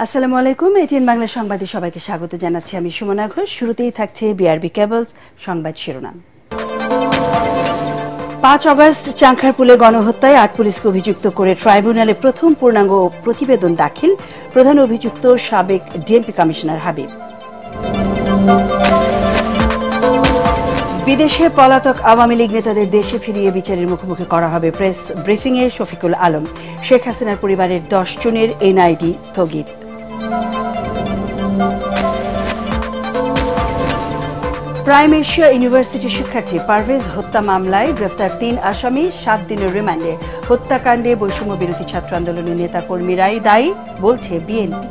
আসসালামু আলাইকুম। এটিএন বাংলা সংবাদে সবাইকে স্বাগত জানাচ্ছি আমি সুমনা ঘোষ। শুরুতেই থাকছে বিআরবি কেবলস সংবাদ শিরোনাম। ৫ আগস্ট চাংখারপুলে গণহত্যায় ৮ পুলিশকে অভিযুক্ত করে ট্রাইব্যুনালে প্রথম পূর্ণাঙ্গ প্রতিবেদন দাখিল, প্রধান অভিযুক্ত সাবেক ডিএমপি কমিশনার হাবিব। বিদেশে পলাতক আওয়ামী লীগ নেতাদের দেশে ফিরিয়ে বিচারের মুখোমুখি করা হবে। প্রেস ব্রিফিংয়ে শফিকুল আলম। শেখ হাসিনার পরিবারের ১০ জনের এনআইডি স্থগিত। প্রাইম এশিয়া ইউনিভার্সিটি শিক্ষার্থী পারভেজ হত্যা মামলায় গ্রেফতার ৩ আসামি, ৭ দিনের রিমান্ডে। হত্যাকাণ্ডে বৈষম্য বিরোধী ছাত্র আন্দোলনের নেতাকর্মীরাই দায়ী বলছে বিএনপি।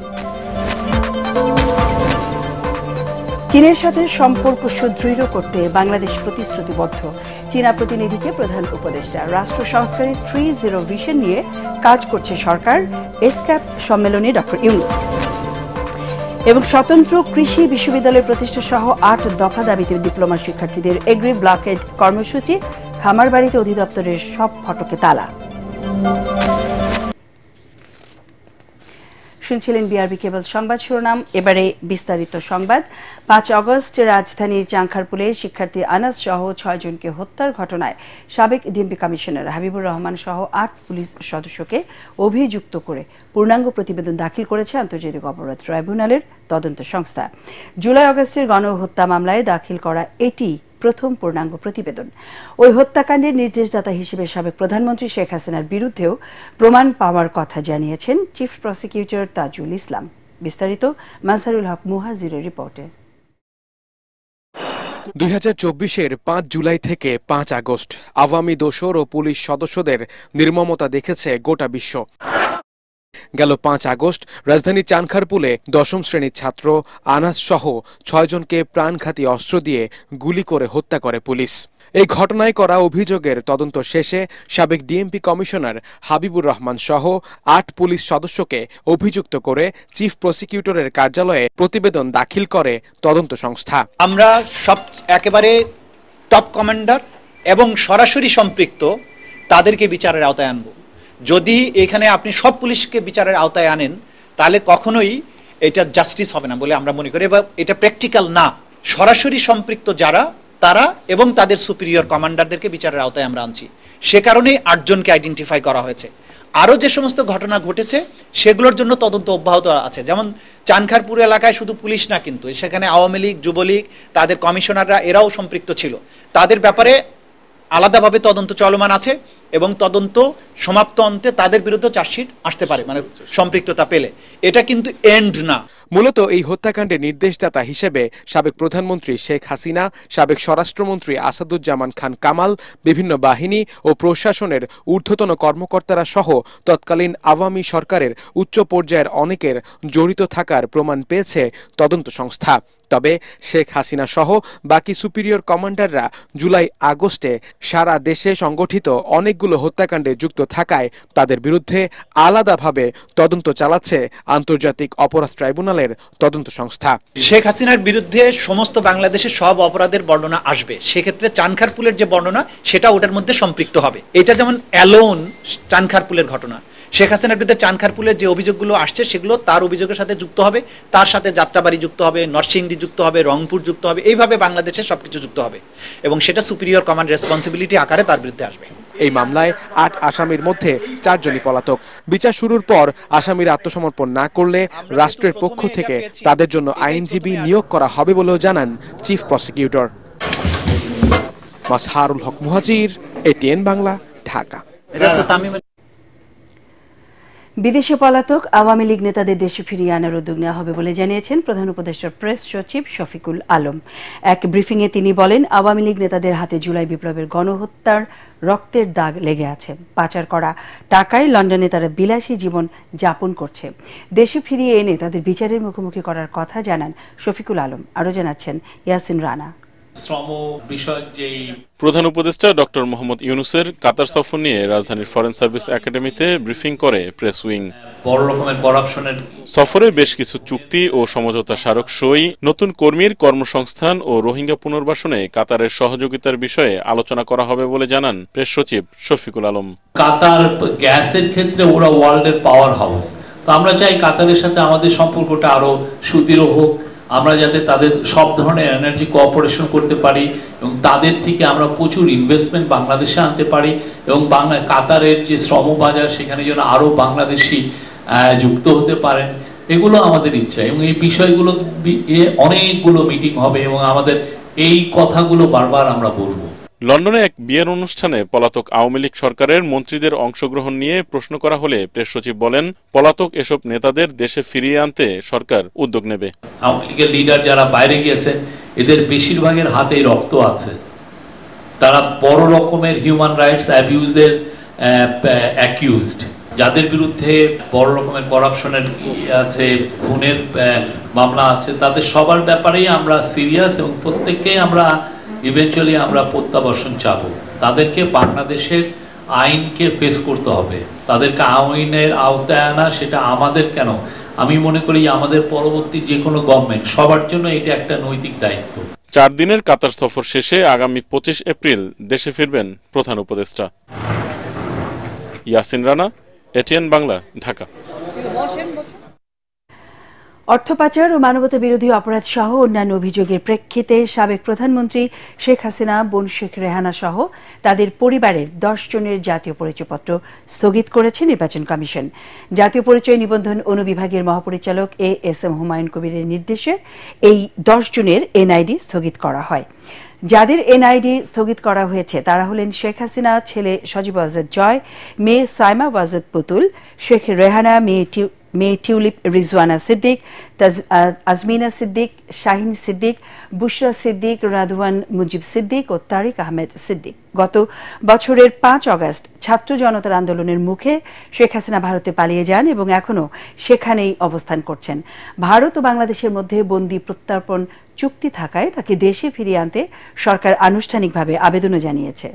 চীনের সাথে সম্পর্ক সুদৃঢ় করতে বাংলাদেশ প্রতিশ্রুতিবদ্ধ, চীনা প্রতিনিধিকে প্রধান উপদেষ্টা। রাষ্ট্র সংস্কারে 3-0 ভিশন নিয়ে কাজ করছে সরকার, এসক্যাপ সম্মেলনে ডক্টর ইউনূস। এবং স্বতন্ত্র কৃষি বিশ্ববিদ্যালয় প্রতিষ্ঠা সহ ৮ দফা দাবিতে ডিপ্লোমা শিক্ষার্থীদের এগ্রি ব্লকেড কর্মসূচি, খামারবাড়িতে অধিদপ্তরের সব ফটকে তালা। শুনছিলেন বিআরবি কেবল সংবাদ শিরোনাম। এবারে বিস্তারিত সংবাদ। ৫ আগস্ট রাজধানীর চাংখারপুলে শিক্ষার্থী আনাস সহ ৬ জনকে হত্যার ঘটনায় সাবেক ডিএমপি কমিশনার হাবিবুর রহমান সহ ৮ পুলিশ সদস্যকে অভিযুক্ত করে পূর্ণাঙ্গ প্রতিবেদন দাখিল করেছে আন্তর্জাতিক অপরাধ ট্রাইব্যুনালের তদন্ত সংস্থা। জুলাই আগস্টের গণহত্যা মামলায় দাখিল করা এটি প্রথম পূর্ণাঙ্গ প্রতিবেদন। ওই হত্যাকাণ্ডের নির্দেশদাতা হিসেবে সাবেক প্রধানমন্ত্রী শেখ হাসিনার বিরুদ্ধেও প্রমাণ পাওয়ার কথা জানিয়েছেন চিফ প্রসিকিউটর তাজুল ইসলাম। বিস্তারিত মাজহারুল হক মুহাজিরের রিপোর্টে। ২০২৪-এর ৫ জুলাই থেকে ৫ আগস্ট আওয়ামী দোসর ও পুলিশ সদস্যদের নির্মমতা দেখেছে গোটা বিশ্ব। গেল ৫ আগস্ট রাজধানী চানখারপুলে ১০ম শ্রেণীর ছাত্র আনাস সহ ৬ জনকে প্রাণঘাতী অস্ত্র দিয়ে গুলি করে হত্যা করে পুলিশ। এই ঘটনায় করা অভিযোগের তদন্ত শেষে সাবেক ডিএমপি কমিশনার হাবিবুর রহমান সহ ৮ পুলিশ সদস্যকে অভিযুক্ত করে চিফ প্রসিকিউটরের কার্যালয়ে প্রতিবেদন দাখিল করে তদন্ত সংস্থা। আমরা সব একেবারে টপ কমান্ডার এবং সরাসরি সম্পৃক্ত তাদেরকে বিচারের আওতায় আনব। যদি এখানে আপনি সব পুলিশকে বিচারের আওতায় আনেন তাহলে কখনোই এটা জাস্টিস হবে না বলে আমরা মনে করি, এবং এটা প্র্যাকটিক্যাল না। সরাসরি সম্পৃক্ত যারা তারা এবং তাদের সুপিরিয়র কমান্ডারদেরকে বিচারের আওতায় আমরা আনছি। সে কারণেই ৮ জনকে আইডেন্টিফাই করা হয়েছে। আরও যে সমস্ত ঘটনা ঘটেছে সেগুলোর জন্য তদন্ত অব্যাহত আছে। যেমন চানখারপুর এলাকায় শুধু পুলিশ না, কিন্তু সেখানে আওয়ামী লীগ, যুবলীগ, তাদের কমিশনাররা এরাও সম্পৃক্ত ছিল। তাদের ব্যাপারে আলাদাভাবে তদন্ত চলমান আছে এবং তদন্ত সমাপ্ত অন্তে তাদের বিরুদ্ধে চার্জশিট আসতে পারে, মানে সম্পৃক্ততা পেলে। এটা কিন্তু এন্ড না। মূলত এই হত্যাকাণ্ডের নির্দেশদাতা হিসেবে সাবেক প্রধানমন্ত্রী শেখ হাসিনা, সাবেক স্বরাষ্ট্রমন্ত্রী আসাদুজ্জামান খান কামাল, বিভিন্ন বাহিনী ও প্রশাসনের ঊর্ধ্বতন কর্মকর্তারা সহ তৎকালীন আওয়ামী সরকারের উচ্চ পর্যায়ের অনেকের জড়িত থাকার প্রমাণ পেয়েছে তদন্ত সংস্থা। তবে শেখ হাসিনা সহ বাকি সুপিরিয়র কমান্ডাররা জুলাই আগস্টে সারা দেশে সংগঠিত অনেকগুলো হত্যাকাণ্ডে যুক্ত থাকায় তাদের বিরুদ্ধে আলাদাভাবে তদন্ত চালাচ্ছে আন্তর্জাতিক অপরাধ ট্রাইব্যুনালের তদন্ত সংস্থা। শেখ হাসিনার বিরুদ্ধে সমস্ত বাংলাদেশের সব অপরাধের বর্ণনা আসবে, সেক্ষেত্রে চানখারপুলের যে বর্ণনা সেটা ওটার মধ্যে সম্পৃক্ত হবে। এটা যেমন অ্যালোন চানখারপুলের ঘটনা, শেখ হাসিনার বিরুদ্ধে চানখারপুলের যে অভিযোগগুলো আসছে সেগুলো তার অভিযোগের সাথে যুক্ত হবে, তার সাথে যাত্রাবাড়ি যুক্ত হবে, নরসিংদী যুক্ত হবে, রংপুর যুক্ত হবে, এইভাবে বাংলাদেশের সবকিছু যুক্ত হবে এবং সেটা সুপিরিয়র কমান্ড রেসপন্সিবিলিটি আকারে তার বিরুদ্ধে আসবে। এই মামলায় ৮ আসামির মধ্যে ৪ জনই পলাতক। বিচার শুরুর পর আসামিরা আত্মসমর্পণ না করলে রাষ্ট্রের পক্ষ থেকে তাদের জন্য আইনজীবী নিয়োগ করা হবে বলেও জানান চিফ প্রসিকিউটর। মাজহারুল হক মুহাজির, এটিএন বাংলা, ঢাকা। বিদেশে পলাতক আওয়ামী লীগ নেতাদের দেশে ফিরিয়ে আনার উদ্যোগ নেওয়া হবে বলে জানিয়েছেন প্রধান উপদেষ্টার প্রেস সচিব শফিকুল আলম। এক ব্রিফিংয়ে তিনি বলেন, আওয়ামী লীগ নেতাদের হাতে জুলাই বিপ্লবের গণহত্যার রক্তের দাগ লেগে আছে। পাচার করা টাকায় লন্ডনে তারা বিলাসী জীবন যাপন করছে। দেশে ফিরিয়ে এনে তাদের বিচারের মুখোমুখি করার কথা জানান শফিকুল আলম। আরও জানাচ্ছেন ইয়াসিন রানা। প্রধান উপদেষ্টা ডক্টর মোহাম্মদ ইউনূসের কাতার সফর নিয়ে রাজধানীর ফরেন সার্ভিস একাডেমিতে ব্রিফিং করে প্রেস উইং। সফরে বেশ কিছু চুক্তি ও সমঝোতা স্মারক সই, নতুন কর্মীর কর্মসংস্থান ও রোহিঙ্গা পুনর্বাসনে কাতারের সহযোগিতার বিষয়ে আলোচনা করা হবে বলে জানান প্রেস সচিব শফিকুল আলম। কাতার গ্যাসের ক্ষেত্রে ওরা ওয়ার্ল্ডের পাওয়ার হাউস, তো আমরা চাই কাতারের সাথে আমাদের সম্পর্কটা আরো সুদৃঢ় হোক, আমরা যাতে তাদের সব ধরনের এনার্জি কোঅপারেশন করতে পারি এবং তাদের থেকে আমরা প্রচুর ইনভেস্টমেন্ট বাংলাদেশে আনতে পারি এবং কাতারের যে শ্রম বাজার সেখানে যেন আরো বাংলাদেশি যুক্ত হতে পারেন, এগুলো আমাদের ইচ্ছা। এবং এই বিষয়গুলো অনেকগুলো মিটিং হবে এবং আমাদের এই কথাগুলো বারবার আমরা বলবো। লন্ডনে এক বিয়ের অনুষ্ঠানে পলাতক আওয়ামী লীগ সরকারের মন্ত্রীদের অংশগ্রহণ নিয়ে প্রশ্ন করা হলে প্রেস সচিব বলেন, পলাতক এসব নেতাদের দেশে ফিরিয়ে আনতে সরকার উদ্যোগ নেবে। আওয়ামী লীগের লিডার যারা বাইরে গিয়েছেন এদের বেশিরভাগের হাতেই রক্ত আছে, তারা বড় রকমের হিউম্যান রাইটস অ্যাবিউজের অ্যাকিউজড, যাদের বিরুদ্ধে বড় রকমের করাপশনের আছে, খুনের মামলা আছে, তাদের সবার ব্যাপারেই আমরা সিরিয়াস এবং প্রত্যেককে আমরা ইভেন্চুয়ালি আমরা প্রত্যাবর্তন চাবো। তাদেরকে বাংলাদেশের আইনকে ফেস করতে হবে, তাদেরকে আইনের আওতায় আনা, সেটা আমাদের কেন, আমি মনে করি আমাদের পরবর্তী যে কোনো গভর্নমেন্ট সবার জন্য এটা একটা নৈতিক দায়িত্ব। 4 দিনের কাতার সফর শেষে আগামী 25 এপ্রিল দেশে ফিরবেন প্রধান উপদেষ্টা। ইয়াসিন রানা, এটিএন বাংলা, ঢাকা। অর্থ পাচার ও মানবতা বিরোধী অপরাধ সহ অন্যান্য অভিযোগের প্রেক্ষিতে সাবেক প্রধানমন্ত্রী শেখ হাসিনা, বোন শেখ রেহানা সহ তাদের পরিবারের 10 জনের জাতীয় পরিচয়পত্র স্থগিত করেছে নির্বাচন কমিশন। জাতীয় পরিচয় নিবন্ধন অনুবিভাগের মহাপরিচালক এএসএম হুমায়ুন কবিরের নির্দেশে এই 10 জনের এনআইডি স্থগিত করা হয়। যাদের এনআইডি স্থগিত করা হয়েছে তারা হলেন শেখ হাসিনা, ছেলে সজীব ওয়াজেদ জয়, মেয়ে সাইমা ওয়াজেদ পুতুল, শেখ রেহানা, মেয়ে টিউলিপ রিজওয়ানা সিদ্দিক, আজমিনা সিদ্দিক, শাহিন সিদ্দিক, বুশরা সিদ্দিক, রাদওয়ান মুজিব সিদ্দিক ও তারিক আহমেদ সিদ্দিক। গত বছরের 5 অগস্ট ছাত্র জনতার আন্দোলনের মুখে শেখ হাসিনা ভারতে পালিয়ে যান এবং এখনও সেখানেই অবস্থান করছেন। ভারত ও বাংলাদেশের মধ্যে বন্দী প্রত্যর্পণ চুক্তি থাকায় তাকে দেশে ফিরিয়ে আনতে সরকার আনুষ্ঠানিকভাবে আবেদনও জানিয়েছে।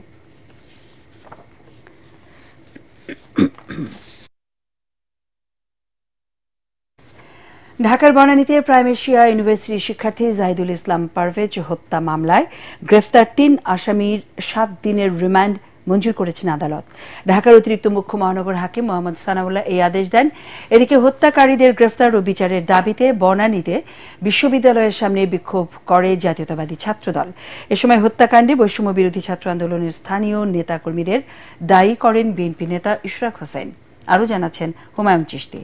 ঢাকার বনানীতে প্রাইম এশিয়া ইউনিভার্সিটির শিক্ষার্থী জাহিদুল ইসলাম পারভেজ হত্যা মামলায় গ্রেফতার 3 আসামির 7 দিনের রিমান্ড মঞ্জুর করেছেন আদালত। ঢাকার অতিরিক্ত মুখ্য মহানগর হাকিম মোহাম্মদ সানাউল্লাহ এই আদেশ দেন। এদিকে হত্যাকারীদের গ্রেফতার ও বিচারের দাবিতে বনানীতে বিশ্ববিদ্যালয়ের সামনে বিক্ষোভ করে জাতীয়তাবাদী ছাত্রদল। এ সময় হত্যাকাণ্ডে বৈষম্য বিরোধী ছাত্র আন্দোলনের স্থানীয় নেতাকর্মীদের দায়ী করেন বিএনপি নেতা ইশরাক হোসেন। আরও জানাচ্ছেন হুমায়ুন চিশতি।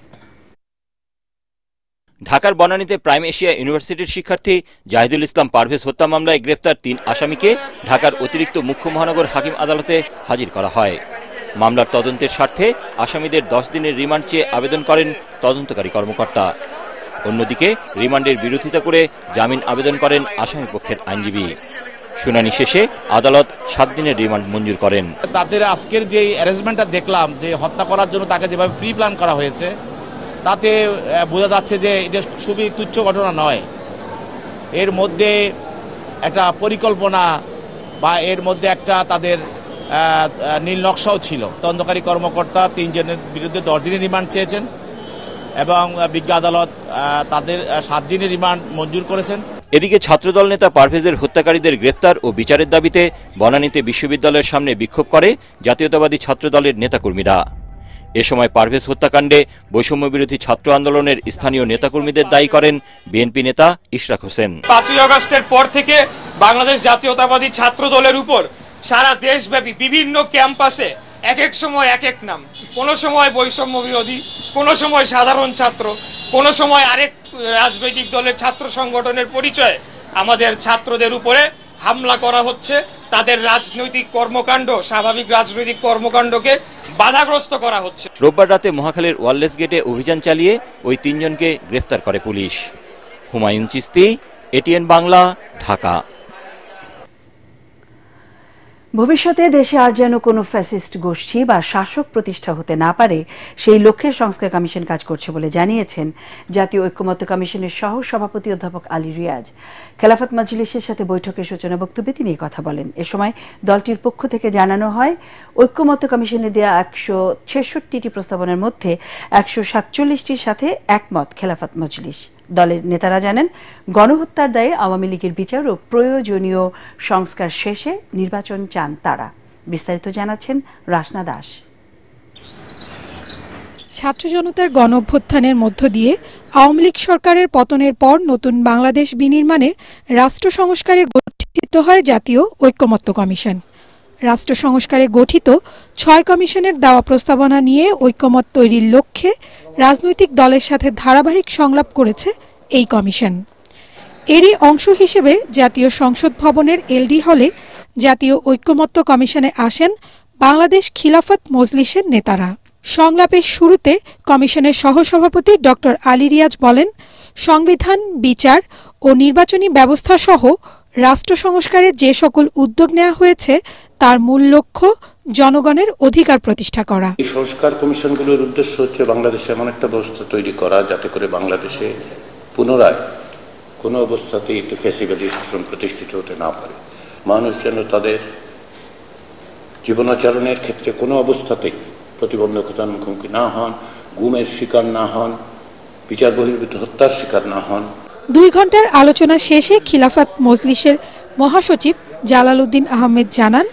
ঢাকার বনানীতে প্রাইম এশিয়া ইউনিভার্সিটির শিক্ষার্থী জাহিদুল ইসলাম পারভেজ হত্যা মামলায় গ্রেফতার 3 আসামিকে ঢাকার অতিরিক্ত মুখ্য মহানগর হাকিম আদালতে হাজির করা হয়। মামলার তদন্তের স্বার্থে আসামিদের 10 দিনের রিমান্ড চেয়ে আবেদন করেন তদন্তকারী কর্মকর্তা। অন্যদিকে রিমান্ডের বিরোধিতা করে জামিন আবেদন করেন আসামি পক্ষের আইনজীবী। শুনানি শেষে আদালত 7 দিনের রিমান্ড মঞ্জুর করেন। তাদের আজকের যে অ্যারেঞ্জমেন্টটা দেখলাম, যে হত্যা করার জন্য তাকে যেভাবে প্রি প্ল্যান করা হয়েছে, তাতে বোঝা যাচ্ছে যে এটা খুবই তুচ্ছ ঘটনা নয়। এর মধ্যে একটা পরিকল্পনা বা এর মধ্যে একটা তাদের নীল নকশাও ছিল। তদন্তকারী কর্মকর্তা 3 জনের বিরুদ্ধে 10 দিনের রিমান্ড চেয়েছেন এবং বিজ্ঞ আদালত তাদের 7 দিনের রিমান্ড মঞ্জুর করেছেন। এদিকে ছাত্রদল নেতা পারভেজের হত্যাকারীদের গ্রেফতার ও বিচারের দাবিতে বনানীতে বিশ্ববিদ্যালয়ের সামনে বিক্ষোভ করে জাতীয়তাবাদী ছাত্রদলের নেতাকর্মীরা। এ সময় পারভেজ হত্যাকাণ্ডে বৈষম্য বিরোধী ছাত্র আন্দোলনের স্থানীয় নেতাকর্মীদের দায়ী করেন বিএনপি নেতা ইশরাক হোসেন। 5 আগস্টের পর থেকে বাংলাদেশ জাতীয়তাবাদী ছাত্র দলের উপর সারা দেশব্যাপী বিভিন্ন ক্যাম্পাসে এক এক সময় এক এক নাম, কোনো সময় বৈষম্য বিরোধী, কোনো সময় সাধারণ ছাত্র, কোনো সময় আরেক রাজনৈতিক দলের ছাত্র সংগঠনের পরিচয়ে আমাদের ছাত্রদের উপরে হামলা করা হচ্ছে। তাদের রাজনৈতিক কর্মকাণ্ড, স্বাভাবিক রাজনৈতিক কর্মকাণ্ডকে বাধাগ্রস্ত করা হচ্ছে। রোববার রাতে মহাখালীর ওয়ারলেস গেটে অভিযান চালিয়ে ওই 3 জনকে গ্রেফতার করে পুলিশ। হুমায়ুন চিশতি, এটিএন বাংলা, ঢাকা। ভবিষ্যতে দেশে আর যেন কোনো ফ্যাসিস্ট গোষ্ঠী বা শাসক প্রতিষ্ঠা হতে না পারে সেই লক্ষ্যে সংস্কার কমিশন কাজ করছে বলে জানিয়েছেন জাতীয় ঐক্যমত্য কমিশনের সহ সভাপতি অধ্যাপক আলী রিয়াজ। খেলাফত মজলিসের সাথে বৈঠকের সূচনা বক্তব্যে তিনি এই কথা বলেন। এ সময় দলটির পক্ষ থেকে জানানো হয়, ঐক্যমত্য কমিশনে দেয়া 166টি প্রস্তাবনার মধ্যে 147টির সাথে একমত খেলাফত মজলিস। দলের নেতারা জানেন, গণহত্যার দায়ে আওয়ামী লীগের বিচার ও প্রয়োজনীয় সংস্কার শেষে নির্বাচন চান তারা। বিস্তারিত জানাচ্ছেন রাসনা দাস। ছাত্র জনতার গণ অভ্যুত্থানের মধ্য দিয়ে আওয়ামী লীগ সরকারের পতনের পর নতুন বাংলাদেশ বিনির্মাণে রাষ্ট্র সংস্কারে গঠিত হয় জাতীয় ঐকমত্য কমিশন। রাষ্ট্র সংস্কারে গঠিত ৬ কমিশনের দেওয়া প্রস্তাবনা নিয়ে ঐকমত্য তৈরির লক্ষ্যে রাজনৈতিক দলের সাথে ধারাবাহিক সংলাপ করেছে এই কমিশন। এরই অংশ হিসেবে জাতীয় সংসদ ভবনের এলডি হলে জাতীয় ঐকমত্য কমিশনে আসেন বাংলাদেশ খিলাফত মজলিসের নেতারা। সংলাপের শুরুতে কমিশনের সহসভাপতি ডক্টর আলী রিয়াজ বলেন, সংবিধান, বিচার ও নির্বাচনী ব্যবস্থা সহ রাষ্ট্র সংস্কারে যে সকল উদ্যোগ নেওয়া হয়েছে তার মূল লক্ষ্য জনগণের অধিকার প্রতিষ্ঠা করা। এই সংস্কার কমিশনগুলোর উদ্দেশ্য হচ্ছে বাংলাদেশে এমন একটা ব্যবস্থা তৈরি করা যাতে করে বাংলাদেশে পুনরায় কোনো অবস্থাতেই একটু ফ্যাসিবাদী শাসন প্রতিষ্ঠিত হতে না পারে। মানুষ যেন তাদের জীবনাচরণের ক্ষেত্রে কোনো অবস্থাতেই প্রতিবন্ধকতার মুখোমুখি না হন, গুমের শিকার না হন, বিচার বহির্ভূত হত্যার শিকার না হন। 2 ঘন্টার আলোচনা শেষে খিলাফত মজলিসের মহাসচিব জালাল উদ্দিন আহমেদ জানান,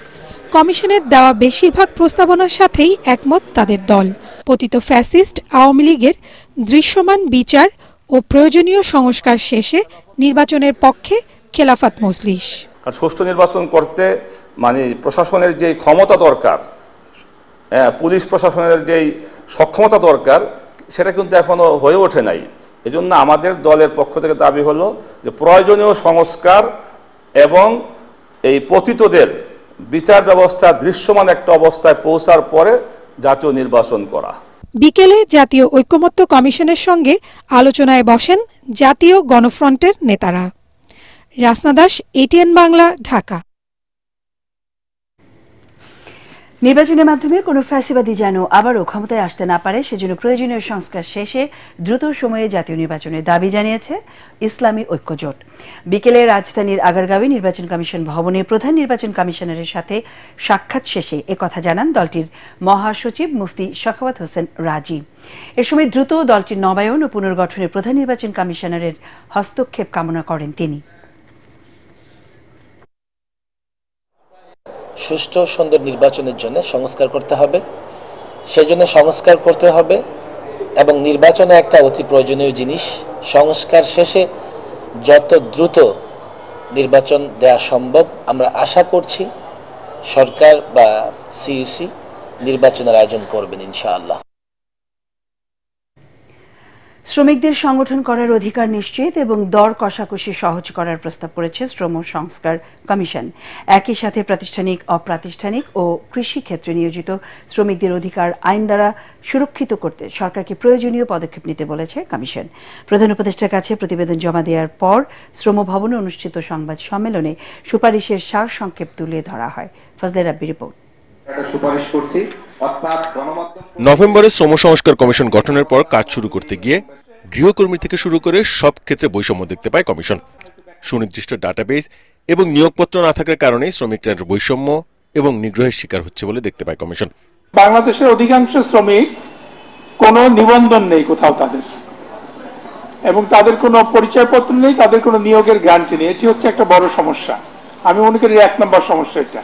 কমিশনের দেওয়া বেশিরভাগ প্রস্তাবনার সাথেই একমত তাদের দল। পতিত ফ্যাসিস্ট আওয়ামী লীগের দৃশ্যমান বিচার ও প্রয়োজনীয় সংস্কার শেষে নির্বাচনের পক্ষে খিলাফত মজলিস। সুষ্ঠু নির্বাচন করতে মানে প্রশাসনের যে ক্ষমতা দরকার, পুলিশ প্রশাসনের যেই সক্ষমতা দরকার, সেটা কিন্তু এখনো হয়ে ওঠে নাই। এজন্য আমাদের দলের পক্ষ থেকে দাবি হলো যে প্রয়োজনীয় সংস্কার এবং এই পতিতদের বিচার ব্যবস্থা দৃশ্যমান একটা অবস্থায় পৌঁছার পরে জাতীয় নির্বাচন করা। বিকেলে জাতীয় ঐকমত্য কমিশনের সঙ্গে আলোচনায় বসেন জাতীয় গণফ্রন্টের নেতারা। রাসনা দাস, এটিএন বাংলা, ঢাকা। নির্বাচনের মাধ্যমে কোনো ফ্যাসিবাদী যেন আবারও ক্ষমতায় আসতে না পারে সেজন্য প্রয়োজনীয় সংস্কার শেষে দ্রুত সময়ে জাতীয় নির্বাচনের দাবি জানিয়েছে ইসলামী ঐক্যজোট। বিকেলে রাজধানীর আগারগাঁওয়ে নির্বাচন কমিশন ভবনে প্রধান নির্বাচন কমিশনারের সাথে সাক্ষাৎ শেষে একথা জানান দলটির মহাসচিব মুফতি সাখাওয়াত হোসেন রাজি। এ সময় দ্রুত দলটির নবায়ন ও পুনর্গঠনে প্রধান নির্বাচন কমিশনারের হস্তক্ষেপ কামনা করেন তিনি। সুষ্ঠু সুন্দর নির্বাচনের জন্য সংস্কার করতে হবে, সেজন্য সংস্কার করতে হবে এবং নির্বাচনে একটা অতি প্রয়োজনীয় জিনিস। সংস্কার শেষে যত দ্রুত নির্বাচন দেয়া সম্ভব আমরা আশা করছি সরকার বা সিইসি নির্বাচনের আয়োজন করবেন ইনশাআল্লাহ। শ্রমিকদের সংগঠন করার অধিকার নিশ্চিত এবং দর কষাকষি সহজ করার প্রস্তাব করেছে শ্রম সংস্কার কমিশন। একই সাথে প্রাতিষ্ঠানিক, অপ্রাতিষ্ঠানিক ও কৃষি ক্ষেত্রে নিয়োজিত শ্রমিকদের অধিকার আইন দ্বারা সুরক্ষিত করতে সরকারকে প্রয়োজনীয় পদক্ষেপ নিতে বলেছে কমিশন। প্রধান উপদেষ্টার কাছে প্রতিবেদন জমা দেওয়ার পর শ্রম ভবনে অনুষ্ঠিত সংবাদ সম্মেলনে সুপারিশের সার সংক্ষেপ তুলে ধরা হয়। ফজলে রাব্বি রিপোর্ট। নভেম্বরে শ্রম সংস্কার কমিশন গঠনের পর কাজ শুরু করতে গিয়ে গৃহকর্মী থেকে শুরু করে সব ক্ষেত্রে বৈষম্য দেখতে পায় কমিশন। সুনির্দিষ্ট ডাটাবেস এবং নিয়োগপত্র না থাকার কারণে শ্রমিকরা বৈষম্য এবং নিগ্রহের শিকার হচ্ছে বলে দেখতে পায় কমিশন। বাংলাদেশের অধিকাংশ শ্রমিক কোনো নিবন্ধন নেই কোথাও তাদের, এবং তাদের কোনো পরিচয়পত্র নেই, তাদের কোনো নিয়োগের গ্যারান্টি নেই। এটি হচ্ছে একটা বড় সমস্যা। আমি মনে করি 1 নম্বর সমস্যা এটা।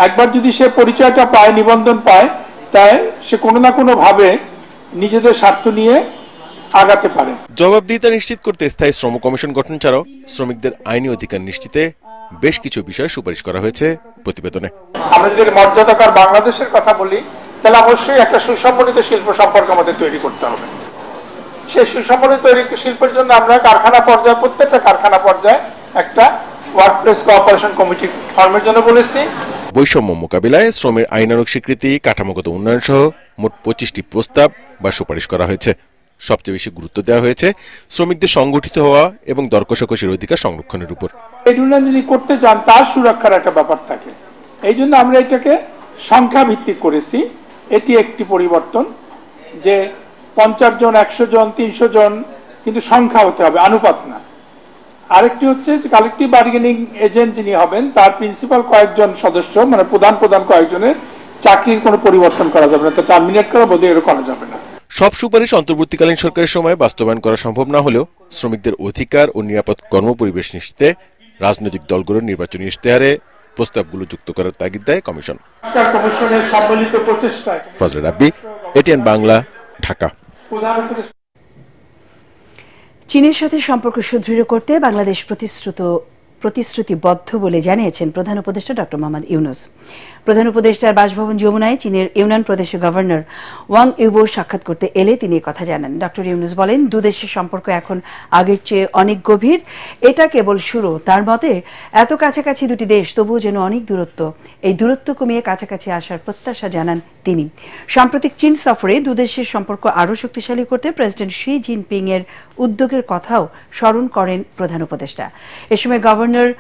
একবার যদি সে পরিচয়টা পায়, নিবন্ধন পায়, তাই সে কোনো না কোনো ভাবে নিজেদের স্বার্থ নিয়ে আগাতে পারে। জবাবদিহিতা নিশ্চিত করতে স্থায়ী শ্রম কমিশন গঠন ছাড়াও শ্রমিকদের আইনি অধিকার নিশ্চিতে বেশ কিছু বিষয় সুপারিশ করা হয়েছে প্রতিবেদনে। আমরা যদি মর্যাদাকর বাংলাদেশের কথা বলি, তাহলে অবশ্যই একটা সুসংগঠিত শিল্প সম্পর্ক আমাদের তৈরি করতে হবে। সেই সুসংগঠিত শিল্পের জন্য আমরা কারখানা পর্যায়ে, প্রত্যেকটা কারখানা পর্যায়ে একটা ওয়ার্কপ্লেস কোঅপারেশন কমিটি ফর্মের জন্য বলেছি। বৈষম্য মোকাবিলায় শ্রমের আইনানুগ স্বীকৃতি, কাঠামোগত উন্নয়ন সহ মোট 25টি প্রস্তাব বা সুপারিশ করা হয়েছে। সবচেয়ে বেশি গুরুত্ব দেওয়া হয়েছে শ্রমিকদের সংগঠিত হওয়া এবং দর কষাকষির অধিকার সংরক্ষণের উপর। এই উন্নয়ন যদি করতে চান তার সুরক্ষার একটা ব্যাপার থাকে, এই জন্য আমরা এটাকে সংখ্যা ভিত্তিক করেছি। এটি একটি পরিবর্তন যে 50 জন, 100 জন, 300 জন, কিন্তু সংখ্যা হতে হবে, আনুপাত না। আরেকটি হচ্ছে কালেকটিভ বার্গেনিং এজেন্ট যিনি হবেন তার প্রিন্সিপাল কয়েকজন সদস্য, মানে প্রধান কয়েকজনের চাকরির কোনো পরিবর্তন করা যাবে না, তা টার্মিনেট করা বোধহয় করা যাবে না। সব সুপারিশ অন্তর্বর্তীকালীন সরকারের সময় বাস্তবায়ন করা সম্ভব না হলেও শ্রমিকদের অধিকার ও নিরাপদ কর্মপরিবেশ নিশ্চিতে রাজনৈতিক দলগুলোর নির্বাচনী ইশতেহারে প্রস্তাবগুলো যুক্ত করার তাগিদ দেয় কমিশন। কমিশনের সম্মিলিত প্রচেষ্টা। ফজলে রাব্বি, এটিএন বাংলা, ঢাকা। চীনের সাথে সম্পর্ক সুদৃঢ় করতে বাংলাদেশ প্রতিশ্রুতিবদ্ধ বলে জানিয়েছেন প্রধান উপদেষ্টা ডক্টর মোহাম্মদ ইউনুস। প্রধান উপদেষ্টার বাসভবন যমুনায় চীনের ইউনান প্রদেশের গভর্নর ওয়াং ইউবো সাক্ষাৎ করতে এলে তিনি একথা জানান। ডক্টর ইউনুস বলেন, দুদেশের সম্পর্ক এখন আগের চেয়ে অনেক গভীর। এটা কেবল শুরু। তার মতে এত কাছাকাছি দুটি দেশ, তবুও যেন অনেক দূরত্ব। এই দূরত্ব কমিয়ে কাছাকাছি আসার প্রত্যাশা জানান তিনি। সাম্প্রতিক চীন সফরে দুদেশের সম্পর্ক আরও শক্তিশালী করতে প্রেসিডেন্ট শি জিনপিং এর উদ্যোগের কথাও স্মরণ করেন প্রধান উপদেষ্টা। এ সময় গভর্নর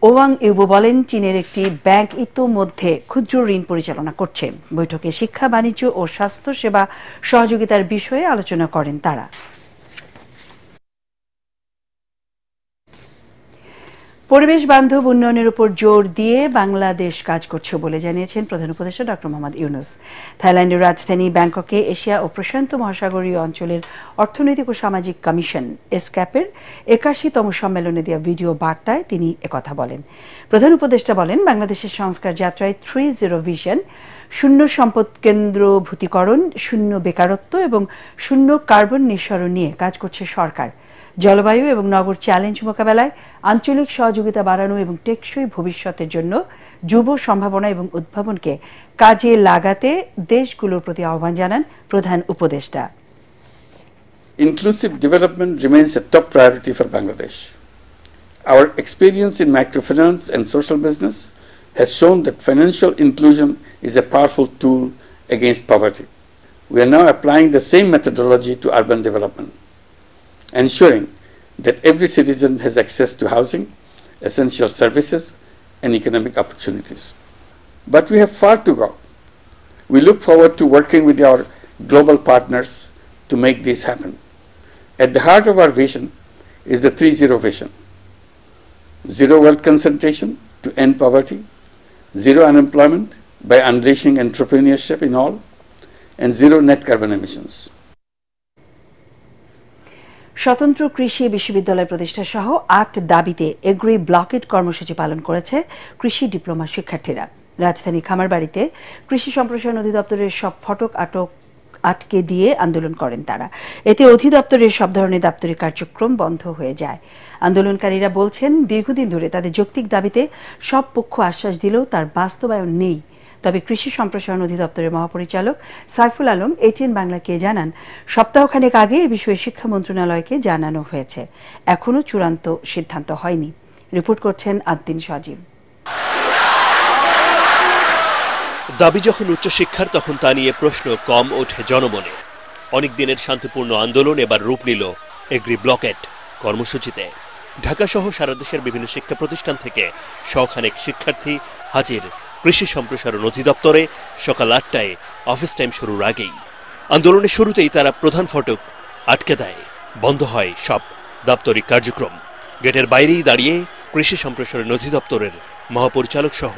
ওয়াং ইউবো বলেন, চীনের একটি ব্যাংক ইতোমধ্যে ক্ষুদ্র ঋণ পরিচালনা করছে। বৈঠকে শিক্ষা, বাণিজ্য ও স্বাস্থ্য সেবা সহযোগিতার বিষয়ে আলোচনা করেন তারা। পরিবেশ বান্ধব উন্নয়নের উপর জোর দিয়ে বাংলাদেশ কাজ করছে বলে জানিয়েছেন প্রধান উপদেষ্টা ডক্টর মোহাম্মদ ইউনুস। থাইল্যান্ডের রাজধানী ব্যাংককে এশিয়া ও প্রশান্ত মহাসাগরীয় অঞ্চলের অর্থনৈতিক ও সামাজিক কমিশন এসক্যাপের ৮১তম সম্মেলনে দেওয়া ভিডিও বার্তায় তিনি একথা বলেন। প্রধান উপদেষ্টা বলেন, বাংলাদেশের সংস্কার যাত্রায় ৩০ ভিশন, শূন্য সম্পদ কেন্দ্রভূতিকরণ, শূন্য বেকারত্ব এবং শূন্য কার্বন নিঃসরণ নিয়ে কাজ করছে সরকার। জলবায়ু এবং নগর চ্যালেঞ্জ মোকাবেলায় আঞ্চলিক সহযোগিতা বাড়ানো এবং টেকসই ভবিষ্যতের জন্য যুব সম্ভাবনা এবং উদ্ভাবনকে কাজে লাগাতে দেশগুলোর প্রতি আহ্বান জানান প্রধান উপদেষ্টা। Inclusive development remains a top priority for Bangladesh. Our experience in microfinance and social business has shown that financial inclusion is a powerful tool against poverty. We are now applying the same methodology to urban development, ensuring that every citizen has access to housing, essential services, and economic opportunities. But we have far to go. We look forward to working with our global partners to make this happen. At the heart of our vision is the 3-0 vision: zero wealth concentration to end poverty, zero unemployment by unleashing entrepreneurship in all, and zero net carbon emissions. স্বতন্ত্র কৃষি বিশ্ববিদ্যালয় প্রতিষ্ঠা সহ ৮ দাবিতে agri blockade কর্মসূচি পালন করেছে কৃষি ডিপ্লোমা শিক্ষার্থীরা। রাজধানী খামারবাড়িতে কৃষি সম্প্রসারণ অধিদপ্তরের সব ফটক আটকে দিয়ে আন্দোলন করেন তারা। এতে অধিদপ্তরের সব ধরনের দাপ্তরিক কার্যক্রম বন্ধ হয়ে যায়। আন্দোলনকারীরা বলছেন, দীর্ঘদিন ধরে তাদের যৌক্তিক দাবিতে সব পক্ষ আশ্বাস দিলেও তার বাস্তবায়ন নেই। তবে কৃষি সম্প্রসারণ অধিদপ্তরের মহাপরিচালক সাইফুল আলম এটিএন বাংলাকে জানান, সপ্তাহখানেক আগে এ বিষয়ে শিক্ষা মন্ত্রণালয়কে জানানো হয়েছে, এখনও চূড়ান্ত সিদ্ধান্ত হয়নি। রিপোর্ট করছেন আদ্দিন সজীব। দাবি যখন উচ্চশিক্ষার, তখন তা নিয়ে প্রশ্ন কম ওঠে জনমনে। অনেক দিনের শান্তিপূর্ণ আন্দোলন এবার রূপ নিল এগ্রি ব্লকেট কর্মসূচিতে। ঢাকা সহ সারা দেশের বিভিন্ন শিক্ষা প্রতিষ্ঠান থেকে শখানেক শিক্ষার্থী হাজির কৃষি সম্প্রসারণ অধিদপ্তরে সকাল ৮টায় অফিস টাইম শুরুর আগেই। আন্দোলনের শুরুতেই তারা প্রধান ফটক আটকে দেয়, বন্ধ হয় সব দাপ্তরিক কার্যক্রম। গেটের বাইরেই দাঁড়িয়ে কৃষি সম্প্রসারণ অধিদপ্তরের মহাপরিচালক সহ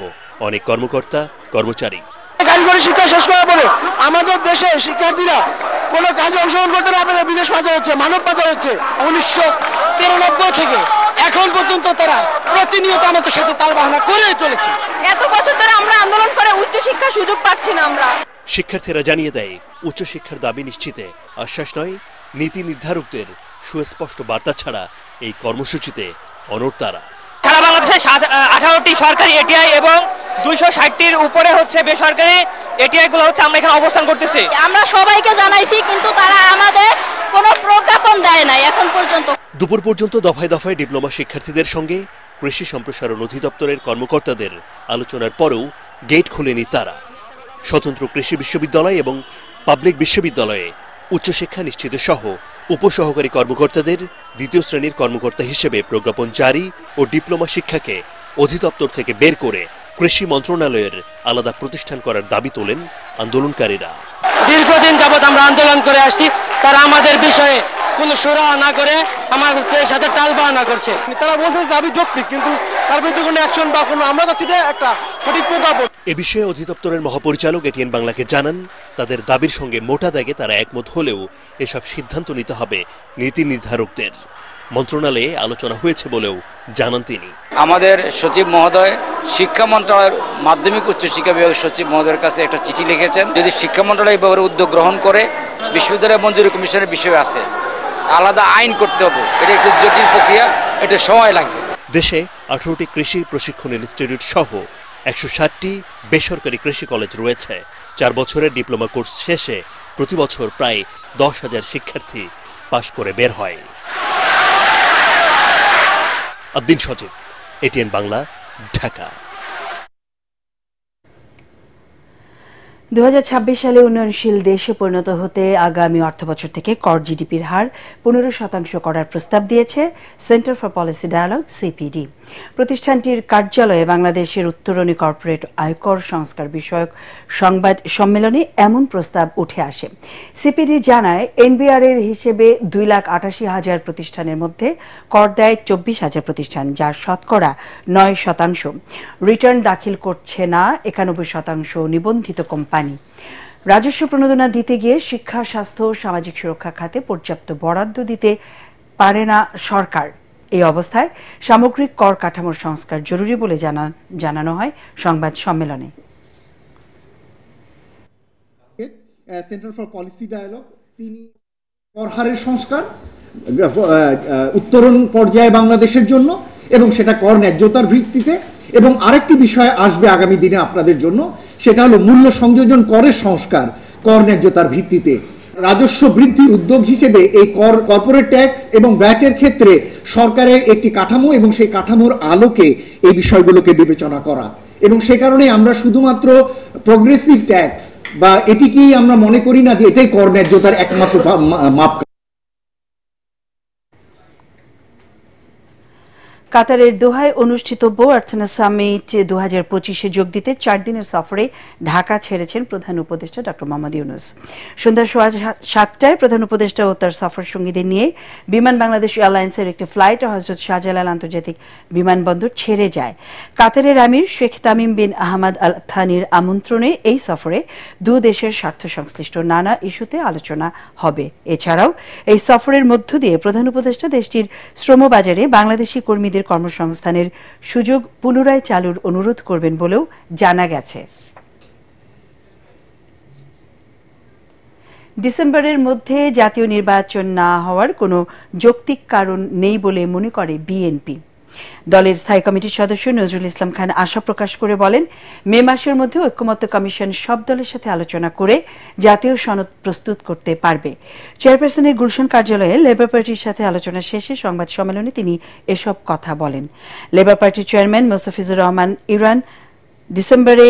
অনেক কর্মকর্তা কর্মচারী। কারিগরি শিক্ষা শেষ করার পরে আমাদের দেশে শিক্ষার্থীরা কোনো কাজে অংশগ্রহণ করতে না পেরে বিদেশ পাচার হচ্ছে, মানব পাচার হচ্ছে। 1993 থেকে এখন পর্যন্ত তারা প্রতিনিয়ত আমাদের সাথে তালবাহানা করে চলেছে। এত বছর ধরে আমরা আন্দোলন করে উচ্চশিক্ষার সুযোগ পাচ্ছি না আমরা। শিক্ষার্থীরা জানিয়ে দেয়, উচ্চশিক্ষার দাবি নিশ্চিতে আশ্বাস নয়, নীতি নির্ধারকদের সুস্পষ্ট বার্তা ছাড়া এই কর্মসূচিতে অনড় তারা। সারা বাংলাদেশে 18টি সরকারি এটিআই এবং 260টির উপরে হচ্ছে বেসরকারি এটিআই গুলো হচ্ছে আমরা এখানে অবস্থান করতেছি। আমরা সবাইকে জানাইছি, কিন্তু তারা আমাদের কোনো প্রজ্ঞাপন দেয় নাই এখন পর্যন্ত। দুপুর পর্যন্ত দফায় দফায় ডিপ্লোমা শিক্ষার্থীদের সঙ্গে কৃষি সম্প্রসারণ অধিদপ্তরের কর্মকর্তাদের আলোচনার পরেও গেট খোলেনি তারা। স্বতন্ত্র কৃষি বিশ্ববিদ্যালয় এবং পাবলিক বিশ্ববিদ্যালয়ে উচ্চশিক্ষা নিশ্চিত সহ উপসহকারী কর্মকর্তাদের দ্বিতীয় শ্রেণীর কর্মকর্তা হিসেবে প্রজ্ঞাপন জারি ও ডিপ্লোমা শিক্ষাকে অধিদপ্তর থেকে বের করে কৃষি মন্ত্রণালয়ের আলাদা প্রতিষ্ঠান করার দাবি তোলেন আন্দোলনকারীরা। দীর্ঘদিন যাবৎ আমরা আন্দোলন করে আসছি, তারা আমাদের বিষয়ে কোনো সুরাহা না করে আমাদের সাথে টালবাহানা করছে। তারা বলছে দাবি যৌক্তিক, কিন্তু তার বিরুদ্ধে কোনো অ্যাকশন বা কোনো আমরা চাচ্ছি একটা সঠিক প্রজ্ঞাপন। এ বিষয়ে অধিদপ্তরের মহাপরিচালক এটিএন বাংলাকে জানান, তাদের দাবির সঙ্গে মোটা দাগে তারা একমত হলেও এসব সিদ্ধান্ত নিতে হবে নীতি নির্ধারকদের। মন্ত্রণালয়ে আলোচনা হয়েছে বলেও জানান তিনি। আমাদের সচিব মহোদয় শিক্ষা মন্ত্রণালয়ের মাধ্যমিক উচ্চশিক্ষা বিভাগের সচিব মহোদয়ের কাছে একটা চিঠি লিখেছেন, যদি শিক্ষা মন্ত্রণালয় এই ব্যাপারে উদ্যোগ গ্রহণ করে বিশ্ববিদ্যালয় মঞ্জুরি কমিশনের বিষয় আছে, আলাদা আইন করতে হবে, এটা একটি জটিল প্রক্রিয়া, এটা সময় লাগবে। দেশে 18টি কৃষি প্রশিক্ষণ ইনস্টিটিউট সহ 160টি বেসরকারি কৃষি কলেজ রয়েছে। 4 বছরের ডিপ্লোমা কোর্স শেষে প্রতি বছর প্রায় 10,000 শিক্ষার্থী পাশ করে বের হয়। আদ্দিন সজীব, এটিএন বাংলা, ঢাকা। 2026 সালে উন্নয়নশীল দেশে পরিণত হতে আগামী অর্থবছর থেকে কর জিডিপির হার 15% করার প্রস্তাব দিয়েছে centre for policy dialogue CPD. প্রতিষ্ঠানটির কার্যালয়ে বাংলাদেশের উত্তরণী কর্পোরেট আয়কর সংস্কার বিষয়ক সংবাদ সম্মেলনে এমন প্রস্তাব উঠে আসে। সিপিডি জানায়, এনবিআর এর হিসেবে 2,88,000 প্রতিষ্ঠানের মধ্যে কর দেয় 24,000 প্রতিষ্ঠান, যার শতকরা 9%। রিটার্ন দাখিল করছে না 91% নিবন্ধিত কোম্পানি। রাজস্ব প্রণোদনা দিতে গিয়ে শিক্ষা, স্বাস্থ্য, সামাজিক সুরক্ষা খাতে পর্যাপ্ত বরাদ্দ দিতে পারে না সরকার। এই অবস্থায় সামগ্রিক কর কাঠামোর সংস্কার জরুরি বলে জানানো হয় সংবাদ সম্মেলনে। সেন্টার ফর পলিসি ডায়ালগ তিনি কর হারের সংস্কার উত্তরণ পর্যায়ে বাংলাদেশের জন্য, এবং সেটা কর ন্যায্যতার ভিত্তিতে। এবং আরেকটি বিষয় আসবে আগামী দিনে আপনাদের জন্য, সেটা হলো মূল্য সংযোজন করের সংস্কার কর ন্যায্যতার ভিত্তিতে। রাজস্ব বৃদ্ধির উদ্যোগ হিসেবে এই কর্পোরেট ট্যাক্স এবং ভ্যাটের ক্ষেত্রে সরকারের একটি কাঠামো এবং সেই কাঠামোর আলোকে এই বিষয়গুলোকে বিবেচনা করা। এবং সে কারণে আমরা শুধুমাত্র প্রোগ্রেসিভ ট্যাক্স বা এটিকেই আমরা মনে করি না যে এটাই কর ন্যায্যতার একমাত্র মাপ। কাতারের দোহায় অনুষ্ঠিতব্য আর্থনা সামিট 2025-এ যোগ দিতে 4 দিনের সফরে ঢাকা ছেড়েছেন প্রধান উপদেষ্টা ডক্টর মোহাম্মদ ইউনূস। সন্ধ্যা 7টায় প্রধান উপদেষ্টা ও তার সফর সঙ্গীদের নিয়ে বিমান বাংলাদেশ এয়ারলাইন্সের একটি ফ্লাইট হযরত শাহজালাল আন্তর্জাতিক বিমানবন্দর ছেড়ে যায়। কাতারের আমির শেখ তামিম বিন আহমদ আল থানির আমন্ত্রণে এই সফরে দু দেশের স্বার্থ সংশ্লিষ্ট নানা ইস্যুতে আলোচনা হবে। এছাড়াও এই সফরের মধ্য দিয়ে প্রধান উপদেষ্টা দেশটির শ্রমবাজারে বাংলাদেশি কর্মীদের কর্মসংস্থানের সুযোগ পুনরায় চালুর অনুরোধ করবেন বলেও জানা গেছে। ডিসেম্বরের মধ্যে জাতীয় নির্বাচন না হওয়ার কোনো যৌক্তিক কারণ নেই বলে মনে করে বিএনপি। দলের স্থায়ী কমিটির সদস্য নজরুল ইসলাম খান আশা প্রকাশ করে বলেন, মে মাসের মধ্যে ঐক্যমত্য কমিশন সব দলের সাথে আলোচনা করে জাতীয় সনদ প্রস্তুত করতে পারবে। চেয়ারপারসনের গুলশান কার্যালয়ে লেবার পার্টির সাথে আলোচনা শেষে সংবাদ সম্মেলনে তিনি এসব কথা বলেন। লেবার পার্টির চেয়ারম্যান মোস্তাফিজুর রহমান ইরান ডিসেম্বরে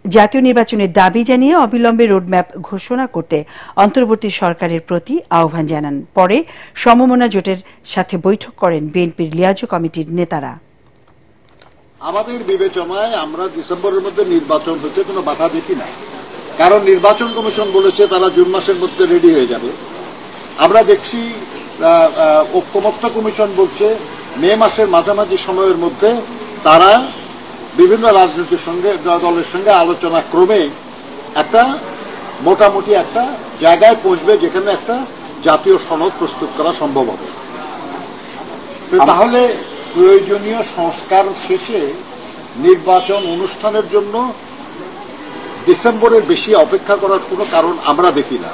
জাতীয় নির্বাচনের দাবি জানিয়ে অবিলম্বে রোডম্যাপ ঘোষণা করতে অন্তর্বর্তী সরকারের প্রতি আহ্বান জানান। পরে সমমনা জোটের সাথে বৈঠক করেন বিএনপির লিয়াজো কমিটির নেতারা। আমাদের বিবেচনায় আমরা ডিসেম্বরের মধ্যে নির্বাচন হতে কোনো বাধা দেখি না, কারণ নির্বাচন কমিশন বলেছে তারা জুন মাসের মধ্যে রেডি হয়ে যাবে। আমরা দেখছি ঐক্যমত্য কমিশন বলছে মে মাসের মাঝামাঝি সময়ের মধ্যে তারা বিভিন্ন রাজনৈতিক দলের সঙ্গে আলোচনা ক্রমে একটা মোটামুটি একটা জায়গায় পৌঁছবে যেখানে একটা জাতীয় সনদ প্রস্তুত করা সম্ভব হবে। তাহলে প্রয়োজনীয় সংস্কার শেষে নির্বাচন অনুষ্ঠানের জন্য ডিসেম্বরের বেশি অপেক্ষা করার কোনো কারণ আমরা দেখি না।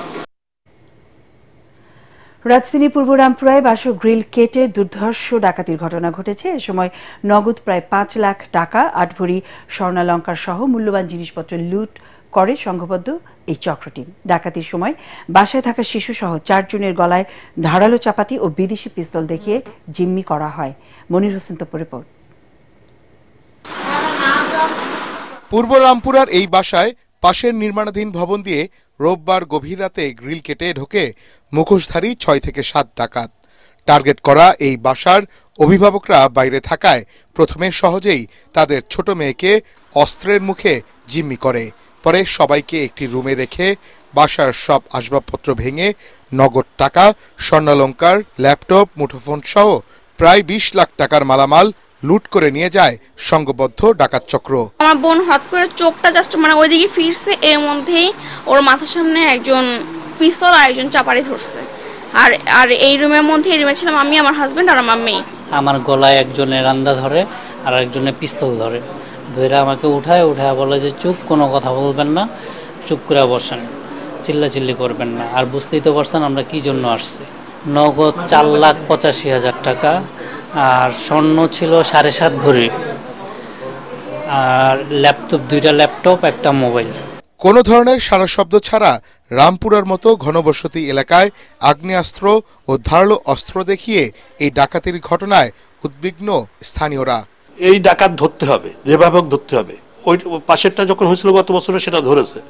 রাজধানী পূর্ব রামপুরায় বাসক গ্রিল কেটে দুর্ধর্ষ ডাকাতির ঘটনা ঘটেছে। এ সময় নগদ প্রায় 5 লাখ টাকা, 8 ভরি স্বর্ণালঙ্কার সহ মূল্যবান জিনিসপত্র লুট করে সংঘবদ্ধ এই চক্রটি। ডাকাতির সময় বাসায় থাকা শিশু সহ 4 জনের গলায় ধারালো চাপাতি ও বিদেশি পিস্তল দেখিয়ে জিম্মি করা হয়। মনির হোসেন তোপর রিপোর্ট। পূর্ব রামপুরার এই বাসায় পাশের নির্মাণাধীন ভবন দিয়ে রোববার গভীর রাতে গ্রিল কেটে ঢোকে মুখোশধারী 6 থেকে 7 ডাকাত। টার্গেট করা এই বাসার অভিভাবকরা বাইরে থাকায় প্রথমে সহজেই তাদের ছোট মেয়েকে অস্ত্রের মুখে জিম্মি করে। পরে সবাইকে একটি রুমে রেখে বাসার সব আসবাবপত্র ভেঙে নগদ টাকা, স্বর্ণালঙ্কার, ল্যাপটপ, মুঠোফোন সহ প্রায় 20 লাখ টাকার মালামাল লুট করে নিয়ে যায় সংঘবদ্ধ ডাকাত চক্র। আমার বোন হঠাৎ করে চোখটা জাস্ট ওইদিকে ফিরছে, এর মধ্যেই ওর মাথার সামনে একজন পিস্তল আর একজন চাপারি ধরছে। আর এই রুমের মধ্যে, এই রুমে ছিলাম আমি, আমার হাজবেন্ড আর আমার মেয়ে। আমার গলায় একজনের রান্দা ধরে আর একজনের পিস্তল ধরে আমাকে উঠায় বলে যে চুপ, কোনো কথা বলবেন না, চুপ করে বসেন। চিল্লাচিল্লি করবেন না। আর বুঝতেই তো পারছেন আমরা কি জন্য আসছি। নগদ 4,85,000 টাকা, আর স্বর্ণ ছিল 7.5 ভরি, আর ল্যাপটপ, 2টা ল্যাপটপ, একটা মোবাইল। কোনো ধরনের সারা শব্দ ছাড়া রামপুরার মতো ঘনবসতি এলাকায় আগ্নেয়াস্ত্র ও ধারালো অস্ত্র দেখিয়ে এই ডাকাতির ঘটনায় উদ্বিগ্ন স্থানীয়রা। এই ডাকাত ধরতে হবে, যেভাবে হোক ধরতে হবে। ওই পাশেরটা যখন হয়েছিল গত বছরে সেটা ধরেছে,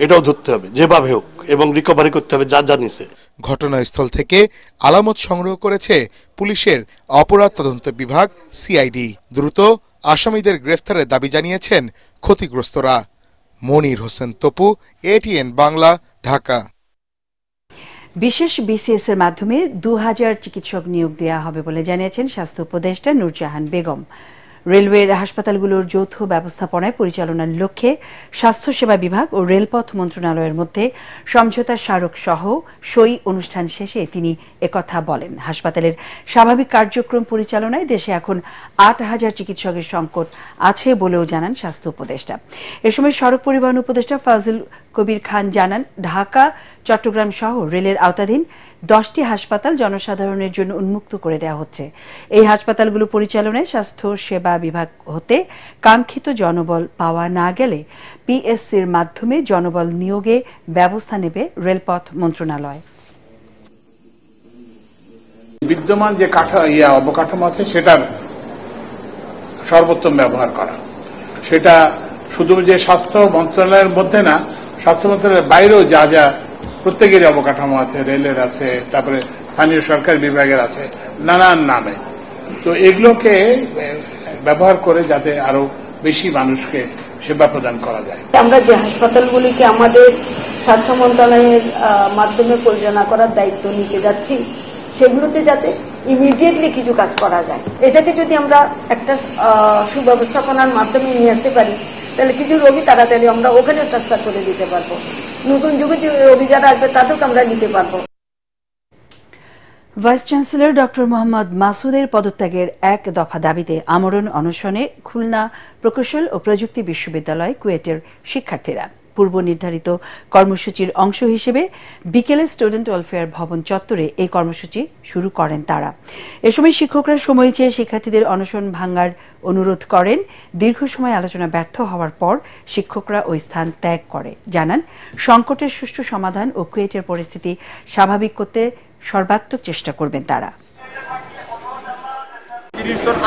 এটাও ধরতে হবে যেভাবে হোক, এবং রিকভারি করতে হবে যা জানিছে। ঘটনাস্থল থেকে আলামত সংগ্রহ করেছে পুলিশের অপরাধ তদন্ত বিভাগ সিআইডি। দ্রুত আসামিদের গ্রেফতারের দাবি জানিয়েছেন ক্ষতিগ্রস্তরা। মনির হোসেন তপু, এটিএন বাংলা, ঢাকা। বিশেষ বিসিএস এর মাধ্যমে 2000 চিকিৎসক নিয়োগ দেওয়া হবে বলে জানিয়েছেন স্বাস্থ্য উপদেষ্টা নূরজাহান বেগম। রেলওয়ের হাসপাতালগুলোর যৌথ ব্যবস্থাপনায় পরিচালনার লক্ষ্যে স্বাস্থ্যসেবা বিভাগ ও রেলপথ মন্ত্রণালয়ের মধ্যে সমঝোতা স্মারক সহ সই অনুষ্ঠান শেষে তিনি একথা বলেন। হাসপাতালের স্বাভাবিক কার্যক্রম পরিচালনায় দেশে এখন 8000 চিকিৎসকের সংকট আছে বলেও জানান স্বাস্থ্য উপদেষ্টা। এ সময় সড়ক পরিবহন উপদেষ্টা ফাজল কবির খান জানান, ঢাকা, চট্টগ্রাম সহ রেলের আওতাধীন 10টি হাসপাতাল জনসাধারণের জন্য উন্মুক্ত করে দেওয়া হচ্ছে। এই হাসপাতালগুলো পরিচালনায় স্বাস্থ্য সেবা বিভাগ হতে কাঙ্ক্ষিত জনবল পাওয়া না গেলে পিএসসির মাধ্যমে জনবল নিয়োগে ব্যবস্থা নেবে রেলপথ মন্ত্রণালয়। বিদ্যমান যে অবকাঠামো আছে সেটার সর্বোত্তম ব্যবহার করা, সেটা শুধু যে স্বাস্থ্য মন্ত্রণালয়ের মধ্যে না, স্বাস্থ্য মন্ত্রণালয়ের বাইরেও যা যা প্রত্যেকেরই অবকাঠামো আছে, রেলের আছে, তারপরে স্থানীয় সরকার বিভাগের আছে, নানান নামে। তো এগুলোকে ব্যবহার করে যাতে আরো বেশি মানুষকে সেবা প্রদান করা যায়। আমরা যে হাসপাতালগুলিকে আমাদের স্বাস্থ্য মন্ত্রণালয়ের মাধ্যমে পরিচালনা করার দায়িত্ব নিতে যাচ্ছি, সেগুলোতে যাতে ইমিডিয়েটলি কিছু কাজ করা যায়। এটাকে যদি আমরা একটা সুব্যবস্থাপনার মাধ্যমে নিয়ে আসতে পারি, তাহলে কিছু রোগী তাড়াতাড়ি আমরা ওখানে ট্রান্সফার করে দিতে পারবো। নতুন যুগে যে রোগী যারা আসবে তাদেরকে আমরা নিতে পারবো। ভাইস চ্যান্সেলর ডক্টর মোহাম্মদ মাসুদের পদত্যাগের এক দফা দাবিতে আমরণ অনশনে খুলনা প্রকৌশল ও প্রযুক্তি বিশ্ববিদ্যালয় কুয়েটের শিক্ষার্থীরা। পূর্ব নির্ধারিত কর্মসূচির অংশ হিসেবে বিকেলে স্টুডেন্ট ওয়েলফেয়ার ভবন চত্বরে এই কর্মসূচি শুরু করেন তারা। এ সময় শিক্ষকরা সময় চেয়ে শিক্ষার্থীদের অনশন ভাঙার অনুরোধ করেন। দীর্ঘ সময় আলোচনা ব্যর্থ হওয়ার পর শিক্ষকরা ওই স্থান ত্যাগ করে। জানান, সংকটের সুষ্ঠু সমাধান ও কুয়েটের পরিস্থিতি স্বাভাবিক করতে সর্বাত্মক চেষ্টা করবেন তারা।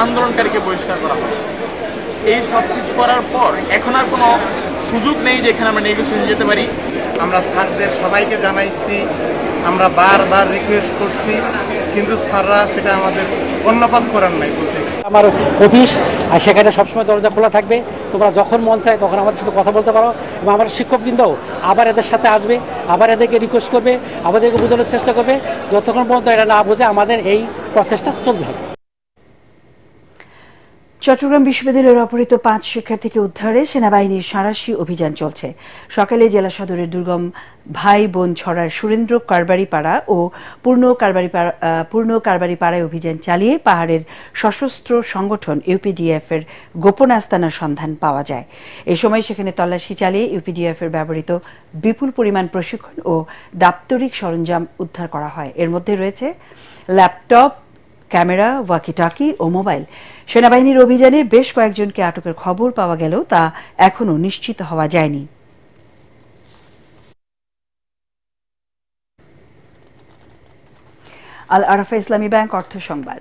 আন্দোলনকারীকে বহিষ্কার করা হয়, এই সব কিছু করার পর এখন আর কোনো সুযোগ নেই যে এখানে আমরা নেগোসিয়েশন যেতে পারি। আমরা স্যারদের সবাইকে জানাইছি, আমরা বারবার রিকোয়েস্ট করছি, কিন্তু স্যাররা সেটা আমাদের কর্ণপাত করার নাই। বলতে আমার অফিস আর সেখানে সবসময় দরজা খোলা থাকবে, তোমরা যখন মন চায় তখন আমাদের সাথে কথা বলতে পারো, এবং আমার শিক্ষকবৃন্দও আবার এদের সাথে আসবে, আবার এদেরকে রিকোয়েস্ট করবে, আমাদেরকে বোঝানোর চেষ্টা করবে, যতক্ষণ পর্যন্ত এটা না বোঝে আমাদের এই প্রসেসটা চলতে হবে। চট্টগ্রাম বিশ্ববিদ্যালয়ের অপহৃত 5 শিক্ষার্থীকে উদ্ধারে সেনাবাহিনীর সাঁড়াশি অভিযান চলছে। সকালে জেলা সদরের দুর্গম ভাই বোন ছড়ার সুরেন্দ্র কারবারিপাড়া ও পূর্ণ কারবারিপাড়ায় অভিযান চালিয়ে পাহাড়ের সশস্ত্র সংগঠন ইউপিডিএফ এর গোপন আস্তানার সন্ধান পাওয়া যায়। এ সময় সেখানে তল্লাশি চালিয়ে ইউপিডিএফ এর ব্যবহৃত বিপুল পরিমাণ প্রশিক্ষণ ও দাপ্তরিক সরঞ্জাম উদ্ধার করা হয়। এর মধ্যে রয়েছে ল্যাপটপ, ক্যামেরা, ওয়াকিটকি ও মোবাইল। সেনাবাহিনীর অভিযানে বেশ কয়েকজনকে আটকের খবর পাওয়া গেলেও তা এখনও নিশ্চিত হওয়া যায়নি। আল আরাফা ইসলামী ব্যাংক অর্থ সংবাদ।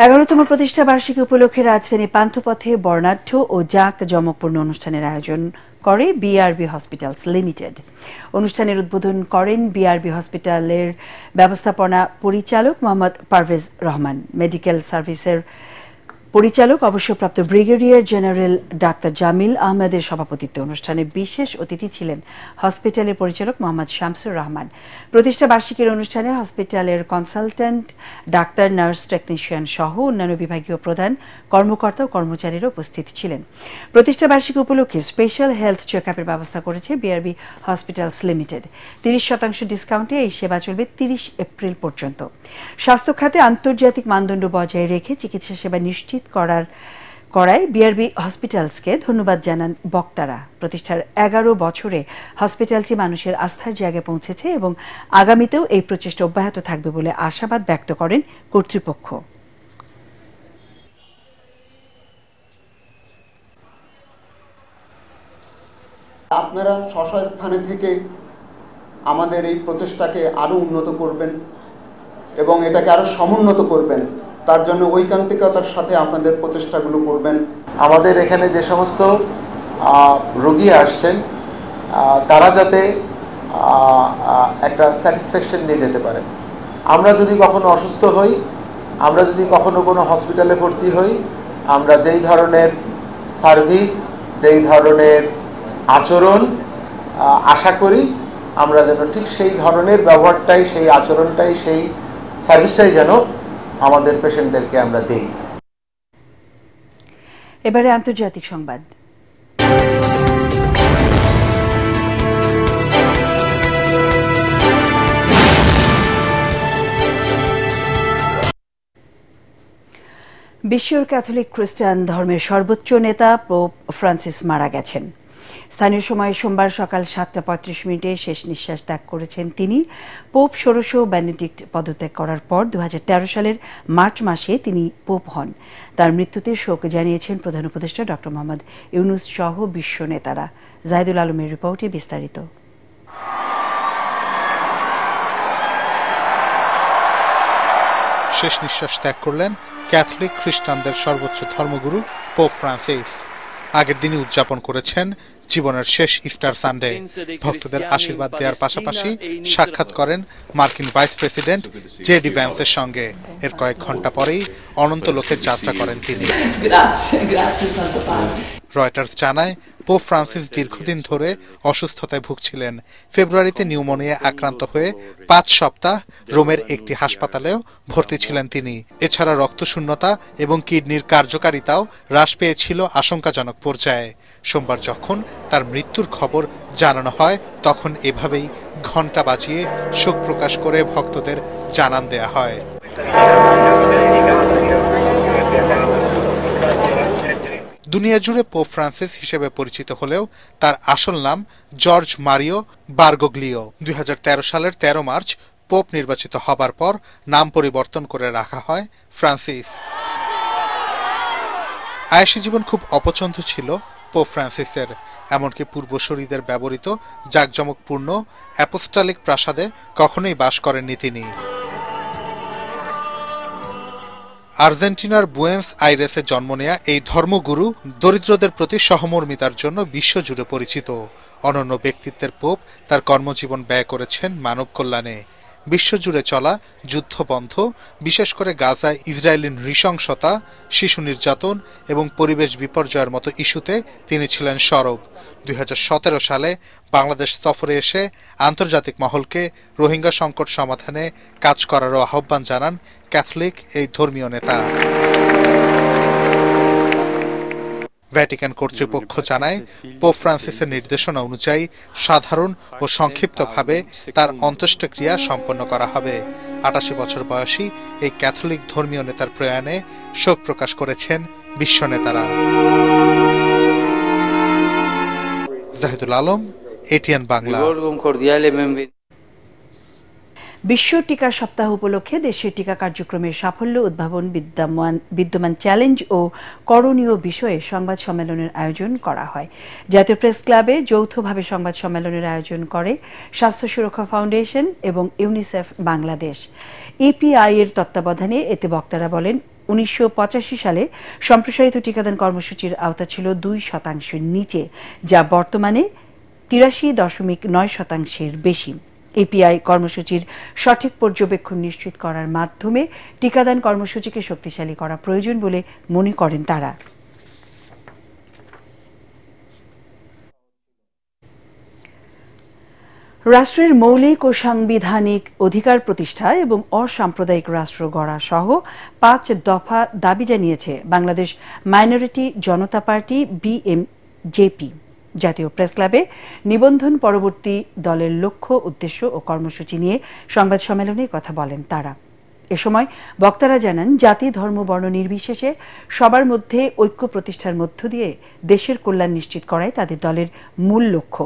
এগারোতম প্রতিষ্ঠা বার্ষিকী উপলক্ষে রাজধানী পান্থপথে বর্ণাঢ্য ও জাঁকজমকপূর্ণ অনুষ্ঠানের আয়োজন করে বিআরবি হসপিটালস লিমিটেড। অনুষ্ঠানের উদ্বোধন করেন বিআরবি হসপিটালের ব্যবস্থাপনা পরিচালক মোহাম্মদ পারভেজ রহমান। মেডিকেল সার্ভিসের পরিচালক অবসরপ্রাপ্ত ব্রিগেডিয়ার জেনারেল ডাক্তার জামিল আহমেদের সভাপতিত্বে অনুষ্ঠানে বিশেষ অতিথি ছিলেন হসপিটালের পরিচালক মোহাম্মদ শামসুর রহমান। প্রতিষ্ঠা বার্ষিকীর অনুষ্ঠানে হসপিটালের কনসালট্যান্ট, ডাক্তার, নার্স, টেকনিশিয়ান সহ অন্যান্য বিভাগীয় প্রধান, কর্মকর্তা ও কর্মচারীরা উপস্থিত ছিলেন। প্রতিষ্ঠা বার্ষিকী উপলক্ষে স্পেশাল হেলথ চেকআপের ব্যবস্থা করেছে বিআরবি হসপিটালস লিমিটেড। 30% ডিসকাউন্টে এই সেবা চলবে 30 এপ্রিল পর্যন্ত। স্বাস্থ্য খাতে আন্তর্জাতিক মানদণ্ড বজায় রেখে চিকিৎসা সেবা নিশ্চিত করায় বিআরবি হসপিটালসকে ধন্যবাদ জানান বক্তারা। প্রতিষ্ঠার 11 বছরে হসপিটালটি মানুষের আস্থার জায়গায় পৌঁছেছে এবং আগামীতেও এই প্রচেষ্টা অব্যাহত থাকবে বলে আশাবাদ ব্যক্ত করেন কর্তৃপক্ষ। আপনারা স্ব স্থানে থেকে আমাদের এই প্রচেষ্টাকে আরো উন্নত করবেন এবং এটাকে আরো সমুন্নত করবেন, তার জন্য ঐকান্তিকতার সাথে আপনাদের প্রচেষ্টাগুলো করবেন। আমাদের এখানে যে সমস্ত রোগী আসছেন তারা যাতে একটা স্যাটিসফ্যাকশন নিয়ে যেতে পারেন। আমরা যদি কখনো অসুস্থ হই, আমরা যদি কখনো কোনো হসপিটালে ভর্তি হই, আমরা যেই ধরনের সার্ভিস, যেই ধরনের আচরণ আশা করি, আমরা যেন ঠিক সেই ধরনের ব্যবহারটাই, সেই আচরণটাই, সেই সার্ভিসটাই যেন আমাদের পেশেন্টদেরকে আমরা দেই। এবারে আন্তর্জাতিক সংবাদ। বিশ্বের ক্যাথলিক খ্রিস্টান ধর্মের সর্বোচ্চ নেতা পোপ ফ্রান্সিস মারা গেছেন। স্থানীয় সময় সোমবার সকাল 7:35 শেষ নিঃশ্বাস ত্যাগ করেছেন তিনি। পোপ ষোড়শ বেনেডিক্ট পদত্যাগ করার পর 2013 সালের মার্চ মাসে তিনি পোপ হন। তার মৃত্যুতে শোক জানিয়েছেন প্রধান উপদেষ্টা ড. মোহাম্মদ ইউনূস সহ বিশ্ব নেতারা। জাহিদুল আলমের রিপোর্টে বিস্তারিত। শেষ নিঃশ্বাস ত্যাগ করলেন ক্যাথলিক খ্রিস্টানদের সর্বোচ্চ ধর্মগুরু পোপ ফ্রান্সিস। আগের দিনই উদযাপন করেছেন জীবনের শেষ ইস্টার সানডে। ভক্তদের আশীর্বাদ দেওয়ার পাশাপাশি সাক্ষাৎ করেন মার্কিন ভাইস প্রেসিডেন্ট জে.ডি. ভ্যান্সের সঙ্গে। এর কয়েক ঘন্টা পরেই অনন্ত লোকের যাত্রা করেন তিনি। রয়টার্স জানায়, পোপ ফ্রান্সিস দীর্ঘদিন ধরে অসুস্থতায় ভুগছিলেন। ফেব্রুয়ারিতে নিউমোনিয়া আক্রান্ত হয়ে 5 সপ্তাহ রোমের একটি হাসপাতালেও ভর্তি ছিলেন তিনি। এছাড়া রক্তশূন্যতা এবং কিডনির কার্যকারিতাও হ্রাস পেয়েছিল আশঙ্কাজনক পর্যায়ে। সোমবার যখন তার মৃত্যুর খবর জানানো হয়, তখন এভাবেই ঘণ্টা বাজিয়ে শোক প্রকাশ করে ভক্তদের জানান দেয়া হয়। দুনিয়া জুড়ে পোপ ফ্রান্সিস হিসেবে পরিচিত হলেও তার আসল নাম জর্জ মারিও বারগোগ্লিও। 2013 সালের 13 মার্চ পোপ নির্বাচিত হবার পর নাম পরিবর্তন করে রাখা হয় ফ্রান্সিস। আয়েশি জীবন খুব অপছন্দ ছিল পোপ ফ্রান্সিসের। এমনকি পূর্বসূরীদের ব্যবহৃত জাঁকজমকপূর্ণ অ্যাপোস্টলিক প্রাসাদে কখনোই বাস করেননি তিনি। আর্জেন্টিনার বুয়েন্স আইরেসে জন্ম নেয়া এই ধর্মগুরু দরিদ্রদের প্রতি সহমর্মিতার জন্য বিশ্বজুড়ে পরিচিত। অনন্য ব্যক্তিত্বের পোপ তার কর্মজীবন ব্যয় করেছেন মানব কল্যাণে। বিশ্বজুড়ে চলা যুদ্ধবন্ধ, বিশেষ করে গাজায় ইসরায়েলি নৃশংসতা, শিশু নির্যাতন এবং পরিবেশ বিপর্যয়ের মতো ইস্যুতে তিনি ছিলেন সরব। 2017 সালে বাংলাদেশ সফরে এসে আন্তর্জাতিক মহলকে রোহিঙ্গা সংকট সমাধানে কাজ করারও আহ্বান জানান ক্যাথলিক এই ধর্মীয় নেতা। ভ্যাটিকান কর্তৃপক্ষ জানায়, পোপ ফ্রান্সিসের নির্দেশনা অনুযায়ী সাধারণ ও সংক্ষিপ্তভাবে তার অন্ত্যেষ্টিক্রিয়া সম্পন্ন করা হবে। 88 বছর বয়সী এই ক্যাথলিক ধর্মীয় নেতার প্রয়াণে শোক প্রকাশ করেছেন বিশ্ব নেতারা। জাহিদুল আলম, এটিএন বাংলা। বিশ্ব টিকা সপ্তাহ উপলক্ষে দেশের টিকা কার্যক্রমের সাফল্য, উদ্ভাবন, বিদ্যমান চ্যালেঞ্জ ও করণীয় বিষয়ে সংবাদ সম্মেলনের আয়োজন করা হয়। জাতীয় প্রেস ক্লাবে যৌথভাবে সংবাদ সম্মেলনের আয়োজন করে স্বাস্থ্য সুরক্ষা ফাউন্ডেশন এবং ইউনিসেফ বাংলাদেশ। ইপিআই এর তত্ত্বাবধানে এতে বক্তারা বলেন, 1985 সালে সম্প্রসারিত টিকাদান কর্মসূচির আওতা ছিল 2% নিচে, যা বর্তমানে 83.9% বেশি। এপিআই কর্মসূচির সঠিক পর্যবেক্ষণ নিশ্চিত করার মাধ্যমে টিকাদান কর্মসূচিকে শক্তিশালী করা প্রয়োজন বলে মনে করেন তারা। রাষ্ট্রের মৌলিক ও সাংবিধানিক অধিকার প্রতিষ্ঠা এবং অসাম্প্রদায়িক রাষ্ট্র গড়া সহ 5 দফা দাবি জানিয়েছে বাংলাদেশ মাইনরিটি জনতা পার্টি বিএমজেপি। জাতীয় প্রেস ক্লাবে নিবন্ধন পরবর্তী দলের লক্ষ্য, উদ্দেশ্য ও কর্মসূচি নিয়ে সংবাদ সম্মেলনে কথা বলেন তারা। এ সময় বক্তারা জানান, জাতি, ধর্ম, বর্ণ নির্বিশেষে সবার মধ্যে ঐক্য প্রতিষ্ঠার মধ্য দিয়ে দেশের কল্যাণ নিশ্চিত করাই তাদের দলের মূল লক্ষ্য।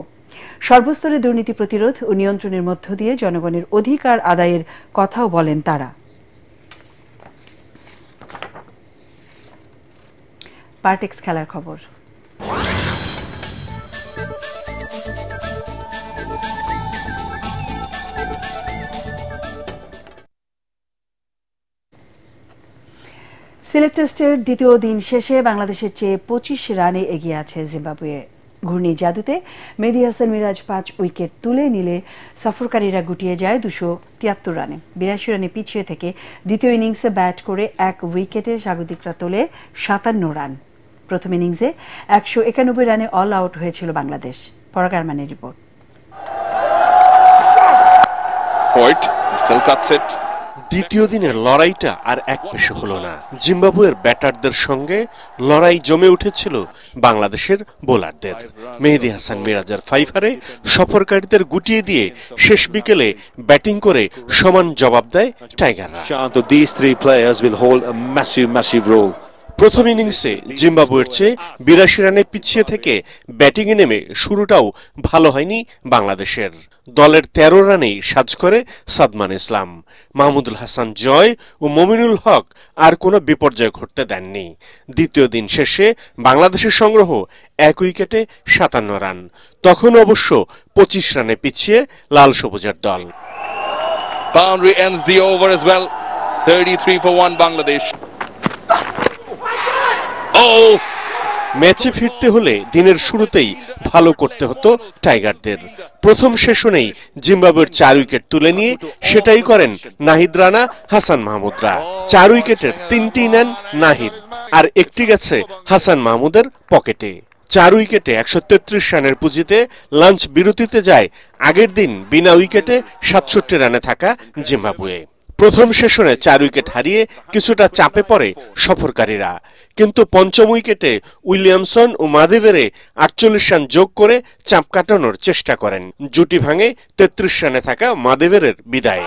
সর্বস্তরে দুর্নীতি প্রতিরোধ ও নিয়ন্ত্রণের মধ্য দিয়ে জনগণের অধিকার আদায়ের কথাও বলেন তারা। পার্টেক্স খেলার খবর। সিলেট টেস্টের দ্বিতীয় দিন শেষে বাংলাদেশের চেয়ে 25 রানে এগিয়ে আছে জিম্বাবুয়ে। ঘূর্ণি জাদুতে মেহেদী হাসান মিরাজ 5 উইকেট তুলে নিলে সফরকারীরা গুটিয়ে যায় 273 রানে। 82 রানে পিছিয়ে থেকে দ্বিতীয় ইনিংসে ব্যাট করে 1 উইকেটে স্বাগতিকরা তোলে 57 রান। প্রথম ইনিংসে 191 রানে অল আউট হয়েছিল বাংলাদেশ। পরাগ আরমানের রিপোর্ট। দ্বিতীয় দিনের লড়াইটা আর এক পেশে হলো না। জিম্বাবুয়ের ব্যাটারদের সঙ্গে লড়াই জমে উঠেছিল বাংলাদেশের বোলারদের। মেহেদী হাসান মিরাজের ফাইভারে সফরকারীদের গুটিয়ে দিয়ে শেষ বিকেলে ব্যাটিং করে সমান জবাব দেয় টাইগাররা। প্রথম ইনিংসে জিম্বাবুয়ের চেয়ে 82 রানে পিছিয়ে থেকে ব্যাটিংয়ে নেমে শুরুটাও ভালো হয়নি বাংলাদেশের। দলের 13 রানেই সাজ করে সাদমান ইসলাম। মাহমুদুল হাসান জয় ও মমিনুল হক আর কোনো বিপর্যয় ঘটতে দেননি। দ্বিতীয় দিন শেষে বাংলাদেশের সংগ্রহ 1 উইকেটে 57 রান। তখন অবশ্য 25 রানে পিছিয়ে লাল সবুজের দল। Boundary ends the over as well. 33 for 1 Bangladesh. ম্যাচে ফিরতে হলে দিনের শুরুতেই ভালো করতে হতো টাইগারদের। প্রথম সেশনেই জিম্বাবুয়ের 4 উইকেট তুলে নিয়ে সেটাই করেন নাহিদ রানা, হাসান মাহমুদরা। 4 উইকেটের 3টি নেন নাহিদ, আর একটি গেছে হাসান মাহমুদের পকেটে। 4 উইকেটে 133 রানের পুঁজিতে লাঞ্চ বিরতিতে যায় আগের দিন বিনা উইকেটে 67 রানে থাকা জিম্বাবুয়ে। প্রথম সেশনে 4 উইকেট হারিয়ে কিছুটা চাপে পড়ে সফরকারীরা, কিন্তু পঞ্চম উইকেটে উইলিয়ামসন ও মাদেভেরে 48 রান যোগ করে চাপ কাটানোর চেষ্টা করেন। জুটি ভাঙে 33 রানে থাকা মাদেভেরের বিদায়।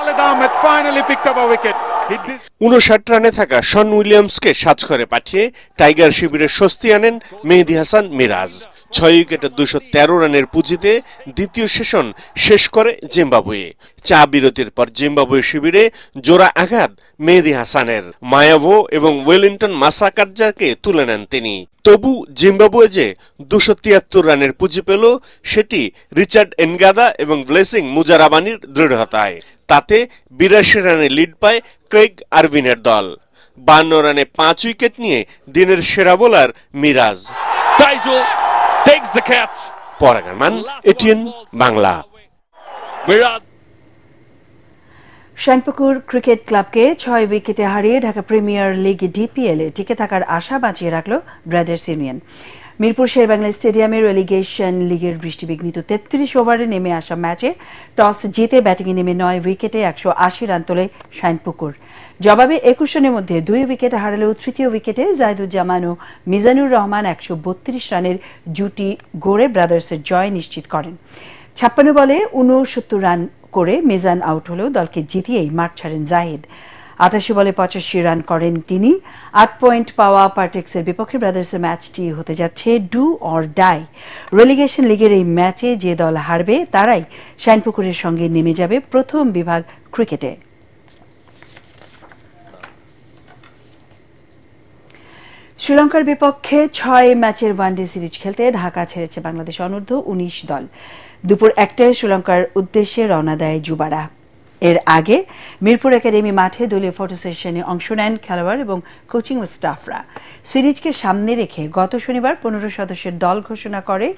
59 রানে থাকা শন উইলিয়ামসকে সাজ করে পাঠিয়ে টাইগার শিবিরে স্বস্তি আনেন মেহেদী হাসান মিরাজ। 6 উইকেটে 213 রানের পুঁজিতে দ্বিতীয় সেশন শেষ করে জিম্বাবুয়ে। চা বিরতির পর জিম্বাবুয়ে শিবিরে জোড়া আঘাত মেহেদী হাসানের। মায়াভো এবং ওয়েলিংটন মাসাকাজ্জাকে তুলে নেন তিনি। তবু জিম্বাবুয়ে যে 273 রানের পুঁজি পেল, সেটি রিচার্ড এনগাদা এবং ব্লেসিং মুজারাবানির দৃঢ়তায়। তাতে 82 রানে লিড পায় ক্রেগ আরভিনের দল। 52 রানে 5 উইকেট নিয়ে দিনের সেরা বোলার মিরাজ। পরাগ আরমান, এটিএন বাংলা। শাইনপুকুর ক্রিকেট ক্লাবকে 6 উইকেটে হারিয়ে ঢাকা প্রিমিয়ার লিগ ডিপিএল এ টিকে থাকার আশা বাঁচিয়ে রাখল ব্রাদার্স ইউনিয়ন। মিরপুর শেরেবাংলা স্টেডিয়ামে রেলিগেশন লিগের বৃষ্টিবিঘ্নিত 33 ওভারে নেমে আসা ম্যাচে টস জিতে ব্যাটিংয়ে নেমে 9 উইকেটে 180 রান তোলে শাইনপুকুর। জবাবে 21 রানের মধ্যে 2 উইকেট হারালেও তৃতীয় উইকেটে জাহিদুজ্জামান ও মিজানুর রহমান 132 রানের জুটি গড়ে ব্রাদার্সের জয় নিশ্চিত করেন। 56 বলে 69 রান করে মিজান আউট হলেও দলকে জিতিয়েই মাঠ ছাড়েন জাহিদ। 88 বলে 85 রান করেন তিনি। 8 পয়েন্ট পাওয়া পার্টেক্সের বিপক্ষে ব্রাদার্সের ম্যাচটি হতে যাচ্ছে ডু অর ডাই। রেলিগেশন লিগের এই ম্যাচে যে দল হারবে তারাই শাইনপুকুরের সঙ্গে নেমে যাবে প্রথম বিভাগ ক্রিকেটে। শ্রীলঙ্কার বিপক্ষে 6 ম্যাচের ওয়ানডে সিরিজ খেলতে ঢাকা ছেড়েছে বাংলাদেশ অনূর্ধ্ব 19 দল। দুপুর 1টায় শ্রীলঙ্কার উদ্দেশ্যে রওনা দেয় যুবারা। এর আগে মিরপুর একাডেমি মাঠে দলীয় ফটো সেশনে অংশ নেন খেলোয়াড় এবং কোচিং স্টাফরা। সিরিজকে সামনে রেখে গত শনিবার 15 সদস্যের দল ঘোষণা করে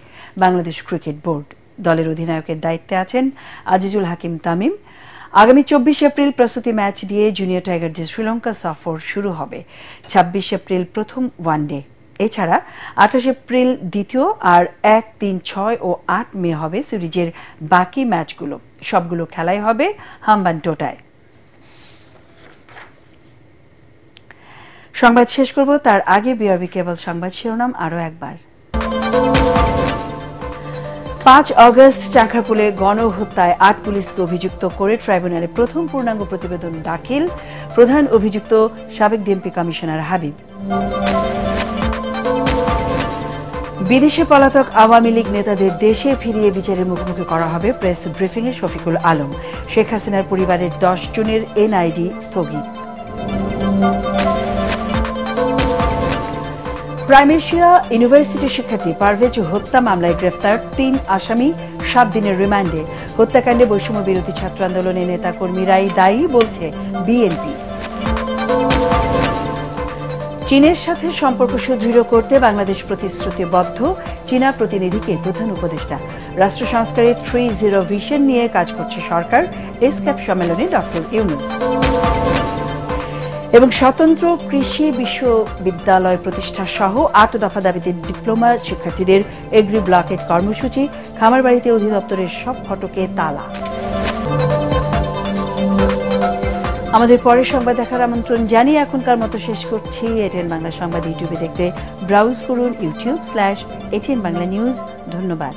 বাংলাদেশ ক্রিকেট বোর্ড। দলের অধিনায়কের দায়িত্বে আছেন আজিজুল হাকিম তামিম। আগামী 24 এপ্রিল প্রস্তুতি ম্যাচ দিয়ে জুনিয়র টাইগারদের শ্রীলঙ্কা সফর শুরু হবে। 26 এপ্রিল প্রথম ওয়ানডে, এছাড়া 28 এপ্রিল দ্বিতীয়, আর 1, 3, 6 ও 8 মে হবে সিরিজের বাকি ম্যাচগুলো। সবগুলো খেলাই হবে হাম্বানটোটায়। সংবাদ শেষ করব, তার আগে বিআরবি কেবল সংবাদ শিরোনাম আরও একবার। 5 অগস্ট চাঁখারপুলে গণহত্যায় 8 পুলিশকে অভিযুক্ত করে ট্রাইব্যুনালে প্রথম পূর্ণাঙ্গ প্রতিবেদন দাখিল। প্রধান অভিযুক্ত সাবেক ডিএমপি কমিশনার হাবিব। বিদেশে পলাতক আওয়ামী লীগ নেতাদের দেশে ফিরিয়ে বিচারের মুখোমুখি করা হবে। প্রেস ব্রিফিংয়ে শফিকুল আলম। শেখ হাসিনার পরিবারের 10 জনের এনআইডি স্থগিত। প্রাইমেশিয়া ইউনিভার্সিটির শিক্ষার্থী পারভেজ হত্যা মামলায় গ্রেফতার 3 আসামি, 7 দিনের রিমান্ডে। হত্যাকাণ্ডে বৈষম্য বিরোধী ছাত্র আন্দোলনের নেতাকর্মীরাই দায়ী বলছে বিএনপি। চীনের সাথে সম্পর্ক সুদৃঢ় করতে বাংলাদেশ প্রতিশ্রুতিবদ্ধ, চীনা প্রতিনিধিকে প্রধান উপদেষ্টা। রাষ্ট্র সংস্কারের 3-0 ভিশন নিয়ে কাজ করছে সরকার, এসক্যাপ সম্মেলনে ডক্টর ইউনূস। এবং স্বতন্ত্র কৃষি বিশ্ববিদ্যালয় প্রতিষ্ঠা সহ 8 দফা দাবিতে ডিপ্লোমা শিক্ষার্থীদের এগ্রি ব্লকেট কর্মসূচি। খামারবাড়িতে অধিদপ্তরের সব ফটকে তালা। আমাদের পরের সংবাদ দেখার আমন্ত্রণ জানিয়ে এখনকার মতো শেষ করছি। এটিএন বাংলা সংবাদ ইউটিউবে দেখতে ব্রাউজ করুন youtube/ATN বাংলা নিউজ। ধন্যবাদ।